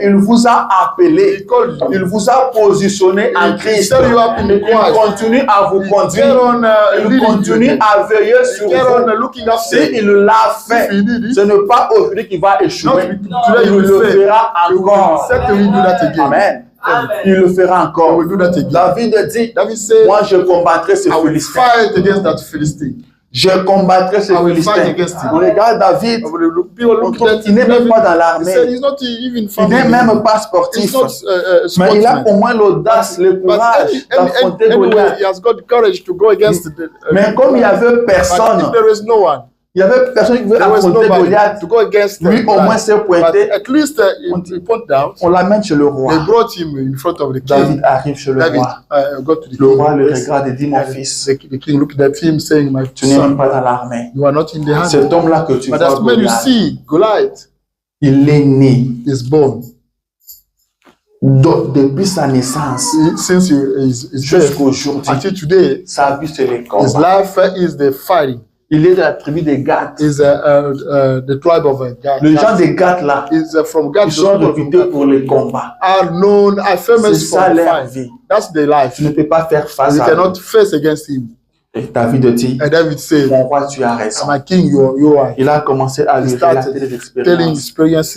Il vous a appelé. Il vous a positionné en Christ. Il continue à vous conduire. Il continue à veiller sur vous. S'il l'a fait, ce n'est pas aujourd'hui qu'il va échouer. Il le fera encore. Amen. Il le fera encore. David dit, moi je combattrai ce Philistin. Je combattrai ce Philistin. On regarde David, il n'est même pas dans l'armée. Il n'est même pas sportif. Mais il a au moins l'audace, le courage d'affronter Goliath. Mais comme il n'y avait personne, il y avait personne qui voulait affronter Goliath. Lui au moins s'est pointé. On l'amène chez le roi. David arrive chez le roi. Le roi le regarde et dit, mon fils, tu n'es même pas dans l'armée. Cet homme-là que tu vois, Goliath, il est né. Donc, depuis sa naissance jusqu'à aujourd'hui, sa vie c'est le combat. Il est de la tribu de Gad. Les gens de Gad là, ils sont réputés pour les combats. C'est ça leur vie. Tu ne peux pas faire face à lui. Et David dit, And David said, mon roi, tu as raison. my king, you are. Il a commencé à lui relater des Telling expériences.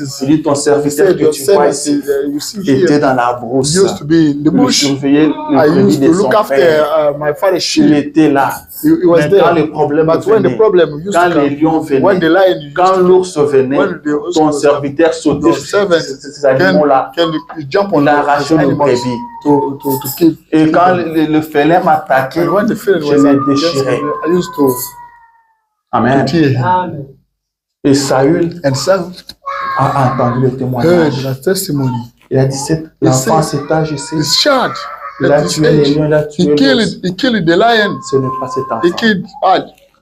experiences. Il dit, ton He serviteur said, que your tu vois servant ici you see était here dans la brousse. used to be in the Il bush. surveillait I le brebis used de to son look after père. my father's Il sheep. était là. He was Mais there. quand les problèmes But when the venaient, problem used quand to les come, lions when the venaient, lion used quand to l'ours venait, when the ox ton was serviteur sautait your sur servant ces animaux-là. can jump on Il a arraché the le animals brebis. to kill. Et quand le félin m'attaquait, And when the field je was les against déchirais. me, I used to Amen. kill him. Et Saül And Saul a entendu le heard témoignage. the testimony. Il a dit, l'enfant cet âge ici, His child, il a at his tué les age, lions, il a tué l'ours. he killed the lion. Ce n'est pas cet He enfant. killed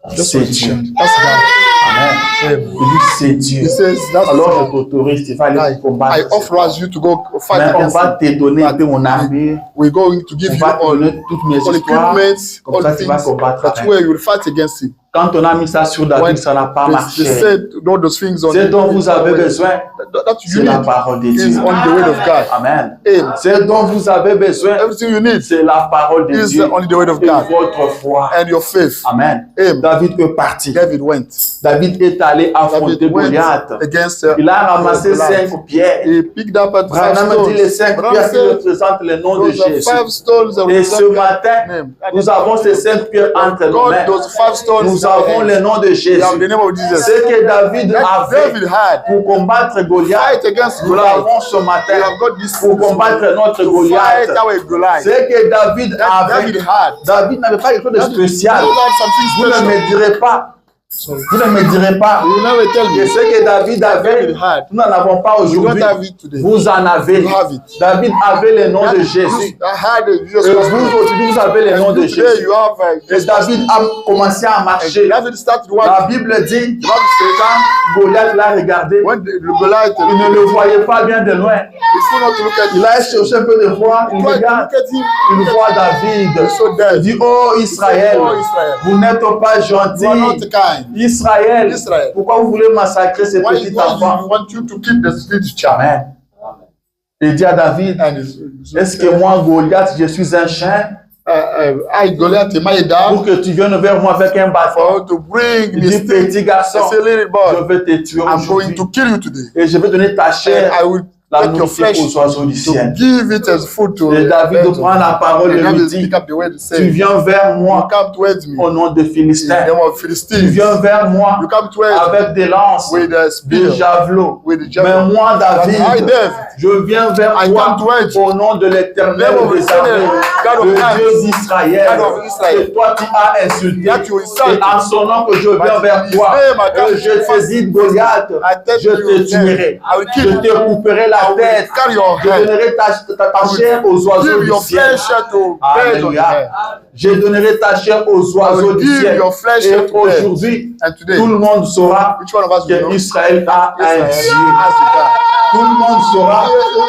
That's C'est what his Dieu. child. That's Amen. God. Il dit, c'est Dieu. He says that's Alors je t'autorise, tu vas aller combattre. I authorize you to go fight Mais on against va him. te donner un peu mon armure. We're going to give On you va te all donner toutes mes equipment, histoires. Comme all ça, tu vas things combattre that avec. way you will fight against him. Quand on a mis ça sur David, When ça n'a pas they marché. said all those things on Ce dont vous avez that besoin, you c'est la need parole de is Dieu. on the word of God. Amen. Amen. Ce dont vous avez besoin, Everything you need c'est la parole de is Dieu only the word of et God votre foi. and your faith. Amen. Amen. David est parti. David went. David est allé affronter David went Goliath. against Il a ramassé Goliath. 5 pierres. He picked up at five Branham dit les stones. 5 Branham pierres qui said, représentent le nom de those are Jésus. 5 stones that Et ce represent matin, God's name. nous avons ces 5 pierres entre nos God, mains. those 5 stones. Nous avons le nom de We Jésus. have the name of Jesus. Ce que David That avait David had pour combattre Goliath, fight against nous Goliath. l'avons ce We matin have got this pour combattre notre to Goliath. fight our Goliath. Ce que David That avait, David had. David n'avait pas quelque chose de spécial. David had something Vous ne special. me direz pas. Sorry. Vous ne me direz pas You will never tell que me. ce que David avait, David had. nous n'en avons pas You don't aujourd'hui. have it today. Vous en avez. You have it. David avait le nom de Jésus. I had it. Jesus Et Christ. vous aujourd'hui, vous avez le nom de Today Jésus. you have Et David a commencé à marcher. David started La walking. Bible dit, quand Goliath l'a regardé, When the Goliath, il ne le voyait pas bien de loin. he could not look at Il a cherché un peu de voir, il Look regarde, at him. il voit David. So Il dead. dit, oh Israël, Oh, Israel. vous n'êtes pas You are not gentil. kind. Israël, Israël. pourquoi vous voulez massacrer ce Why petit you enfant? want you to keep the little child? Amen. Il dit à David, And est-ce que moi, Goliath, je suis un chien I Goliath my pour dad que tu viennes vers moi avec un bâton? for to bring Il me dit, stick. petit garçon, I say, little je boy, vais te tuer I'm going aujourd'hui to kill you today. et je vais donner ta And chair, I will la take your nourriture flesh aux oiseaux du to ciel. give it as food to Et David birds. prend la parole And et lui David dit, pick up the word and tu say, viens vers you moi come towards me au nom de in the Philistins. name of Tu Philistines. viens vers moi You come towards me avec des lances, with a des spear, javelots. with the Mais javelin. moi, I, David, David, je viens vers I toi come towards you. au nom de l'Éternel Name of des the armées, God of le armies, Dieu d'Israël, God of Israel, que toi tu as insulté. that you insulted. Et en son nom que je viens But vers in his toi, name I come je te dis Goliath, I tell je you te tuerai, I will je kill you. te couperai la I will tête, carry your je head. donnerai ta chair aux oiseaux Give du your ciel. flesh to birds on the Alléluia. head. Je donnerai ta chair aux I oiseaux will du give ciel. your flesh Et to birds. aujourd'hui, And today, tout le monde saura which one of us will know? que Israël a un Israel Dieu. has a God. Tout le monde saura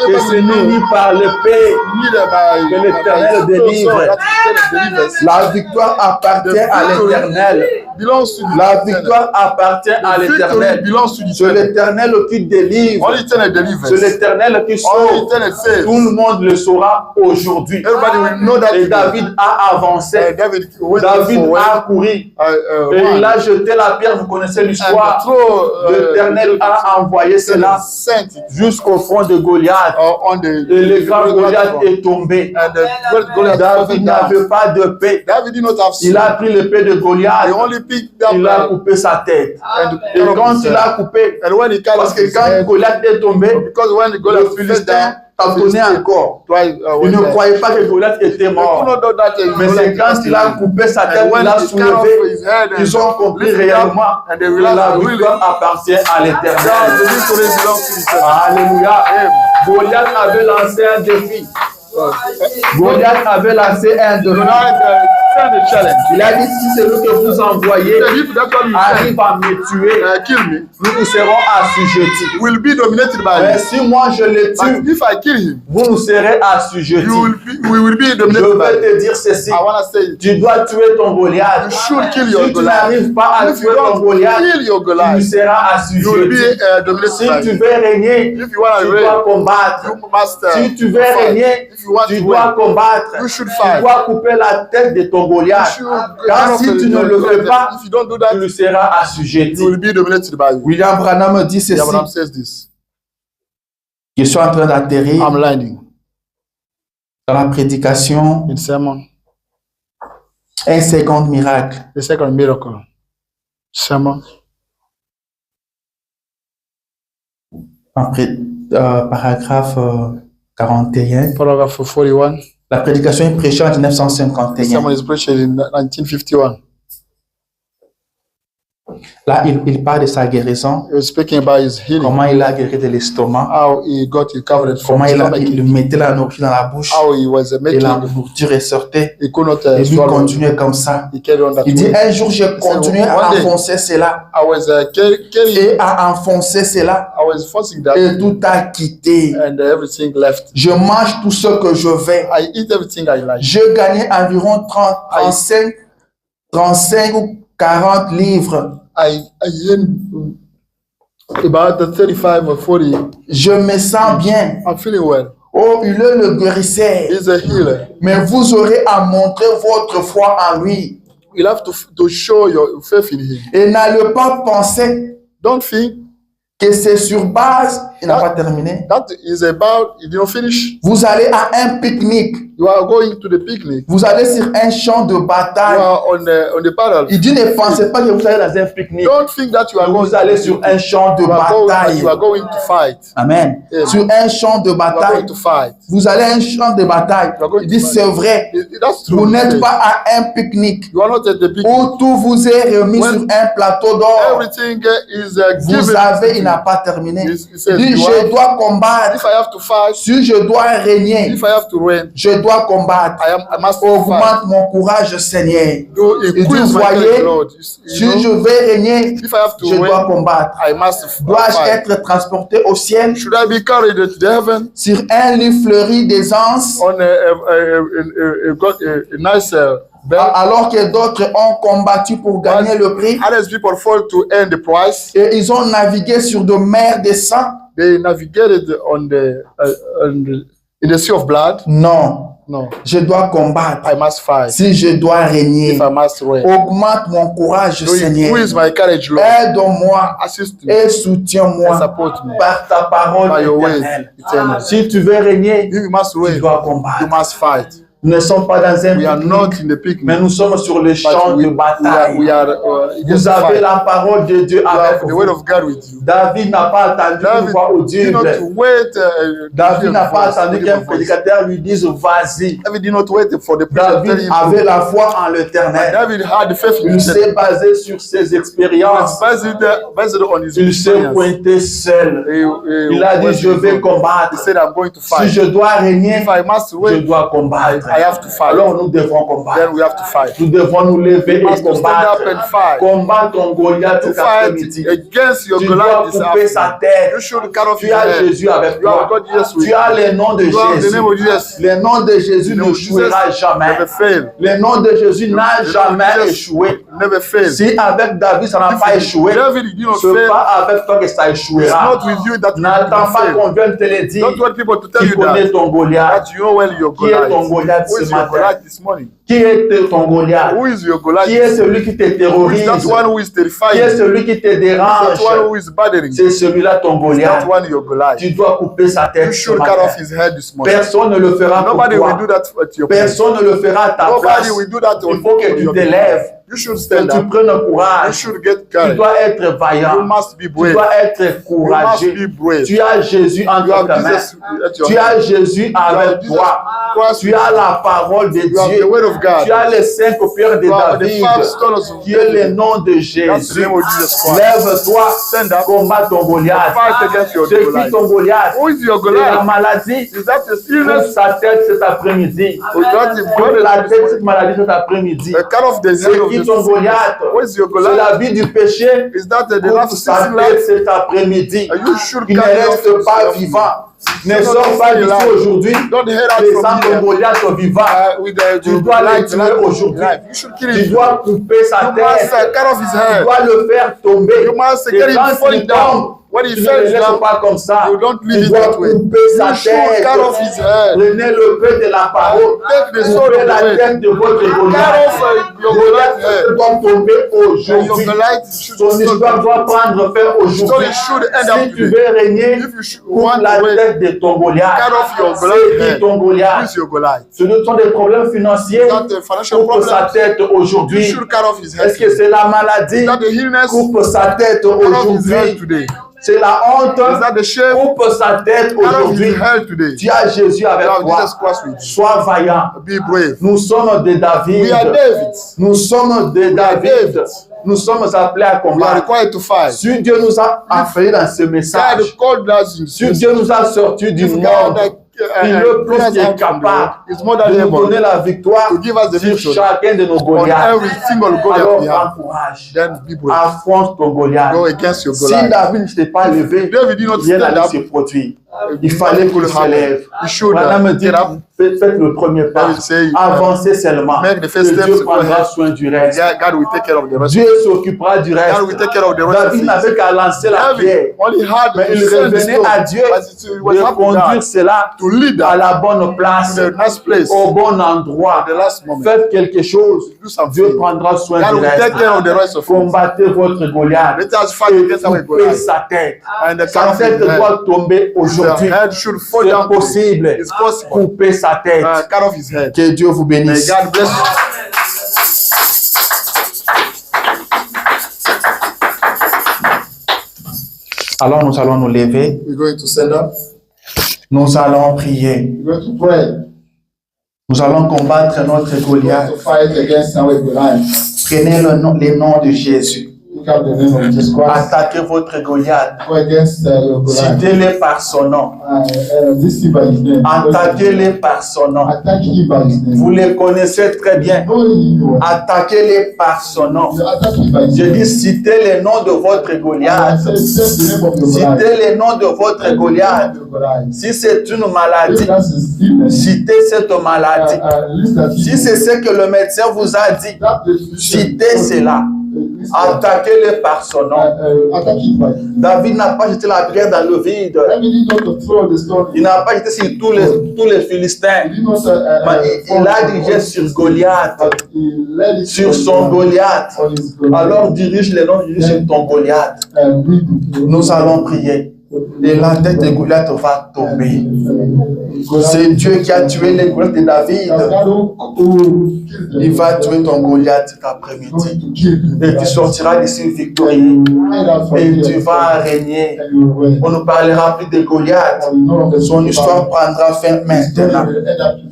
que ce n'est ni par l'épée Neither by que l'Éternel délivre. that is delivers. La victoire appartient à l'Éternel. Belongs to the La Eternal. victoire appartient à The victory l'Éternel. belongs to the C'est Eternal. l'Éternel qui délivre. Only Eternal delivers. C'est l'Éternel qui Only sauve. Eternal saves. Tout le monde le saura aujourd'hui. Everybody will know that. Et David a avancé. David went David forward. a couru. Et One. il a jeté la pierre. Vous connaissez And l'histoire. throw, L'Éternel a envoyé cela sent it jusqu'au front de Goliath. on the. Et le grand Goliath est tombé. And the great Goliath David fell down. n'avait pas de paix. David did not have Il a sword. pris l'épée de Goliath. He only picked up Il a coupé sa tête. and Et quand il a coupé, and when he cut parce off que his quand head, Goliath est tombé, because when the le Goliath fell Philistin down, tâtonnait encore. twice, Il ne when croyait pas que Goliath était they could mort. not know that Mais c'est quand il a coupé sa tête, and when il a he cut off soulevé, his head and ils ont compris lifted up, réellement and they que realized la that really victoire appartient à the l'Éternel. victory belongs to the Eternal. Alléluia. Goliath avait lancé un défi. Goliath avait lancé un défi. Send a challenge. Il a dit, si c'est lui que vous envoyez If that's what you arrive à me tuer, kill me, nous nous serons assujettis. will be dominated by Mais me. si moi je le But tue, if I kill him, vous nous serez assujettis. we will be Je dominated by vais him. te dire ceci. I want to say, Tu dois tuer ton Goliath. you should kill your Si tu Goliath. n'arrives pas à If you tuer ton don't Goliath, kill your tu Goliath, seras you will be assujetti. dominated Si by tu him. veux régner, If you want tu to dois reign, combattre. you must Si tu veux fight. régner, If you want tu to dois win, combattre. you should Tu fight. dois couper la tête de ton ton Goliath. Car si tu ne le fais pas, tu le seras assujetti. William Branham dit ceci. Je suis en train d'atterrir dans la prédication. Un second miracle. The second miracle. Sermon. Paragraphe 41. Paragraph 41. La prédication est prêchée en 1951. The sermon is preached in 1951. Là, il parle de sa guérison. He was speaking about his healing. Comment il a guéri de l'estomac. How he got recovered from Comment stomach. il mettait la nourriture dans la bouche. How he was Et making la nourriture sortait. he could not Et lui swallow. continuait comme ça. He carried on that Il dit, way. un jour, j'ai continué à enfoncer cela. I was carrying. Et à enfoncer cela. I was forcing that. Et tout a quitté. And everything left. Je mange tout ce que je vais. I eat everything I like. Je gagnais environ 35 ou 40 livres. I earn about 35 or 40. Je me sens bien. I'm feeling well. Oh, il est le guérisseur. He's a healer. Mais vous aurez à montrer votre foi en lui. You'll have to show your faith in him. Et n'allez pas penser Don't think que c'est sur base. Il n'a pas terminé. that is about, you didn't finish. Vous allez à un pique-nique. You are going to the picnic. Vous allez sur un champ de You bataille. are on the battle. Il dit ne pensez pas que vous allez dans un pique-nique. Don't think that you are going Vous allez sur un champ de bataille. you are going to fight. Amen. Amen. Sur un champ de You are bataille. going to fight. Vous allez à un champ de bataille. You are going Il to dit fight. c'est vrai. That's true. Vous n'êtes pas à un pique-nique You are not at the picnic. où tout vous est remis When sur un plateau d'or. Everything is Vous given. savez, il n'a pas terminé. He Il says, dit, je dois combattre. if I have to fight, Si je dois régner, if I have to reign, je dois combattre. I must fight. Augmente mon courage, Seigneur. Do Il dit, increase my voyez, courage, Lord. si je vais régner, If I have to je dois reign, combattre. I must Dois-je fight. être transporté au ciel Should I be carried to the heaven sur un lit fleuri d'aisance on a nice bed? alors que d'autres ont combattu pour gagner le prix Others people fall to earn the price. et ils ont navigué sur de mers de sang? They navigated in the sea of blood. Non, No, je dois combattre. I must fight. Si je dois régner, If I must reign, augmente mon courage, do Seigneur. increase my courage, Lord. Aide-moi Assist me et and soutiens-moi support me par ta parole by your ways éternelle. eternal. Si tu veux régner, If you must tu reign, dois you combattre. must fight. Nous ne sommes pas dans un We are pique-nique, not in the mais picnic, nous sommes sur le champ but de we bataille. are Vous avez la parole de Dieu you avec have the word vous. of God with you. David n'a pas attendu une David voix did not audible. wait. David n'a pas attendu qu'un voice. prédicateur lui dise vas-y. David did not wait for the preacher to tell David him. avait la foi en l'éternel. David had the faith in Il himself. s'est basé sur ses expériences. Based on his Il s'est experience. pointé seul. Il a dit je vais He combattre. said, I'm going to Si fight. je dois régner, If I must je wait, dois combattre. I have to fight. Alors nous devons combattre. Then we have to fight. Nous devons nous lever We et must stand combattre. up and fight. Combat ton Goliath To cet fight après-midi. against your Tu dois Goliath this couper sa afternoon. tête. You should cut off Tu your as head. Jésus avec You have toi. got Jesus with Tu as le nom de You have the Jésus. name of Jesus. Le nom de Jésus The ne name of Jesus échouera jamais. never fail. Le nom de Jésus n'a The name of jamais Jesus échoué. Never fail. Si avec David ça n'a pas échoué, David did not ce n'est fail. pas avec toi que ça It's échouera. not with you that you N'attends pas fail. qu'on vienne te le dire. Don't want people to tell Tu you connais that. ton Goliath. That you know well your Qui est ton Goliath. Goliath Who ce is your matin? Goliath this morning? Qui est ton Goliath? Who is your Goliath? Qui est celui qui te Who is terrorise? that one who is Qui est terrifying? celui qui te Who is dérange? that one who is bothering? C'est celui-là ton Is Goliath. that one your Goliath? Tu dois couper sa You tête ce should cut matin. off his head this morning. Personne ne le fera pour Nobody will do toi. that at your place. Personne ne le fera à ta Nobody place. will do that Il faut que on tu your te lèves, You should que stand tu up. prennes You courage. should get Tu courage. dois être You vaillant. must be Tu brave. dois être You must courageux. be brave. Tu as Jésus You entre have tes mains. Jesus at your Tu as hand. Jésus You have avec Jesus toi. Christ Tu as la parole de You have the Dieu. word of God. Tu as les 5 pierres de You have the David, 5 stones of qui est le nom de That's the Jésus. name of Jesus Christ. Lève-toi, Stand up. combat ton Goliath. Fight against your C'est qui Goliath. ton Goliath? Who is your C'est la Goliath? maladie. Is that the Coupe illness? sa tête cet après-midi. Or that is Coupe la tête God? cette maladie cet après-midi. Cut off the head C'est of qui the ton Goliath? What is your C'est Goliath? la vie du péché. Is that the Coupe last sa season tête life? cet après-midi. You should Il ne cut it reste off pas yourself. vivant. Ne Don't sors pas stay d'ici alive. aujourd'hui. Don't head out Les from sang de here. Goliath vivant. With the Tu dois le tuer aujourd'hui. You should kill Tu him. dois couper sa You must tête. cut off his Tu head. dois le faire tomber. You must Et get him quand falling il down. tombe, When he Tu ne le falls laisses down, pas comme ça. you don't Tu leave it dois that way. couper sa You should tête. cut off his head. Prenez le peu de la parole. Take the sword Coupez of the la word. tête de votre Cut Goliath. off your Goliath Goliath doit tomber head. Your aujourd'hui. Goliath should Son histoire doit prendre fin So aujourd'hui. it should end Si up tu today. veux régner, If you should coupe want la to win, tête de ton Goliath. cut off your C'est Goliath qui head. ton Goliath? Who's your Goliath? Ce sont des problèmes financiers. Is that the financial Coupe problem? sa tête You aujourd'hui. should cut off his head. Est-ce que c'est la maladie? Is that the illness? Coupe sa tête Cut off his head aujourd'hui. today. C'est la honte. Is that the shame? Coupe sa tête Cut off aujourd'hui. his head today. Tu as Jésus avec You have toi. Jesus Christ with you. Sois vaillant. Be brave. Nous sommes des David. We are David. Nous sommes des David. Nous sommes appelés à We are combattre. required to fight. Si Dieu nous a appelés dans ce God message, called us in si Dieu nous a sortis du If God monde, that, il est plus brought us out from the capable world, is more de than nous able donner la victoire to give us the sur victory chacun de nos on Goliaths. every single Goliath Alors we have. encourage, Then be brave. affronte ton Goliath. Go against your Si Goliath. David ne s'était pas levé, David did not rien stand n'allait up. se produire. Il fallait qu'il se lève. He should Voilà me dit, get up. faites le premier pas. David say, Avancez seulement. make the Et first steps, Dieu go prendra ahead. soin du reste. Yeah, God will take care of the rest. Dieu s'occupera du reste. God will take care of the rest of David things. n'avait qu'à lancer la pierre. David only had Mais to il send the revenait stone, à Dieu but it was de up to conduire God cela to lead à them la bonne place, to the next place, au bon endroit. at the last moment. Faites quelque chose. Do something. Dieu prendra soin God du will take care of the reste. rest of it. Combattez votre Goliath. Let us fight Et against our coupez Goliath. sa tête. And the Sa tête head. doit tomber aujourd'hui. The head should fall C'est down today. possible. It's possible. Coupez sa tête. Cut off his head. Que Dieu vous May bénisse. God bless you. Alors nous allons nous lever. We're going to stand up. Nous allons prier. We're going to pray. Nous allons combattre notre We're going Goliath. to fight against our Goliath. Prenez les noms de Jésus. Pick up the name of Jesus Christ. Attaquez votre Goliath. Go against your Goliath. Citez-le par son nom. This is by his name. Attaquez-le par son nom. Attack him by his name. Vous les connaissez très bien. Know him. Attaquez-les par son nom. You attack him by his Je name. dis citez les noms de votre I Goliath. said, say the name of your Goliath. Citez les noms de votre Goliath. Your Goliath. Si c'est une If maladie, that's his illness, citez cette maladie. list that Si c'est ce que le médecin vous a dit, citez cela. Attaquez-le par son nom. Attack him by his name. David n'a pas jeté la pierre dans le vide. David did not throw the stone. Il n'a pas jeté sur tous les Philistins. He did not, Mais il a dirigé sur Goliath, but he led it sur on, son Goliath. on his Goliath. Alors dirige les noms sur ton Goliath. Nous allons prier. Et la tête de Goliath va tomber. C'est Dieu qui a tué les Goliaths de David. Il va tuer ton Goliath cet après-midi. Et tu sortiras d'ici victorieux. Et tu vas régner. On ne parlera plus de Goliath. Son histoire prendra fin maintenant.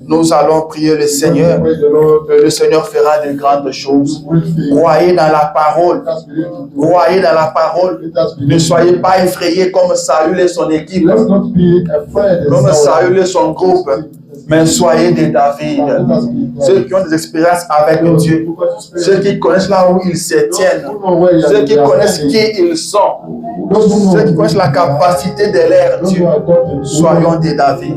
Nous allons prier le Seigneur. Le Seigneur fera de grandes choses. Croyez dans la parole. Croyez dans la parole. Ne soyez pas effrayés comme Saül et son équipe, comme Saül et son groupe, mais soyez des David. Ceux qui ont des expériences avec Dieu, ceux qui connaissent là où ils se tiennent, ceux qui connaissent qui ils sont, ceux qui connaissent la capacité de leur Dieu. Soyons des David.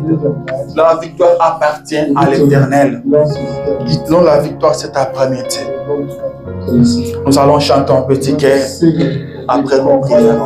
La victoire appartient à l'Éternel. Dites-nous la victoire cet après-midi. Nous allons chanter un petit cœur après nous prions.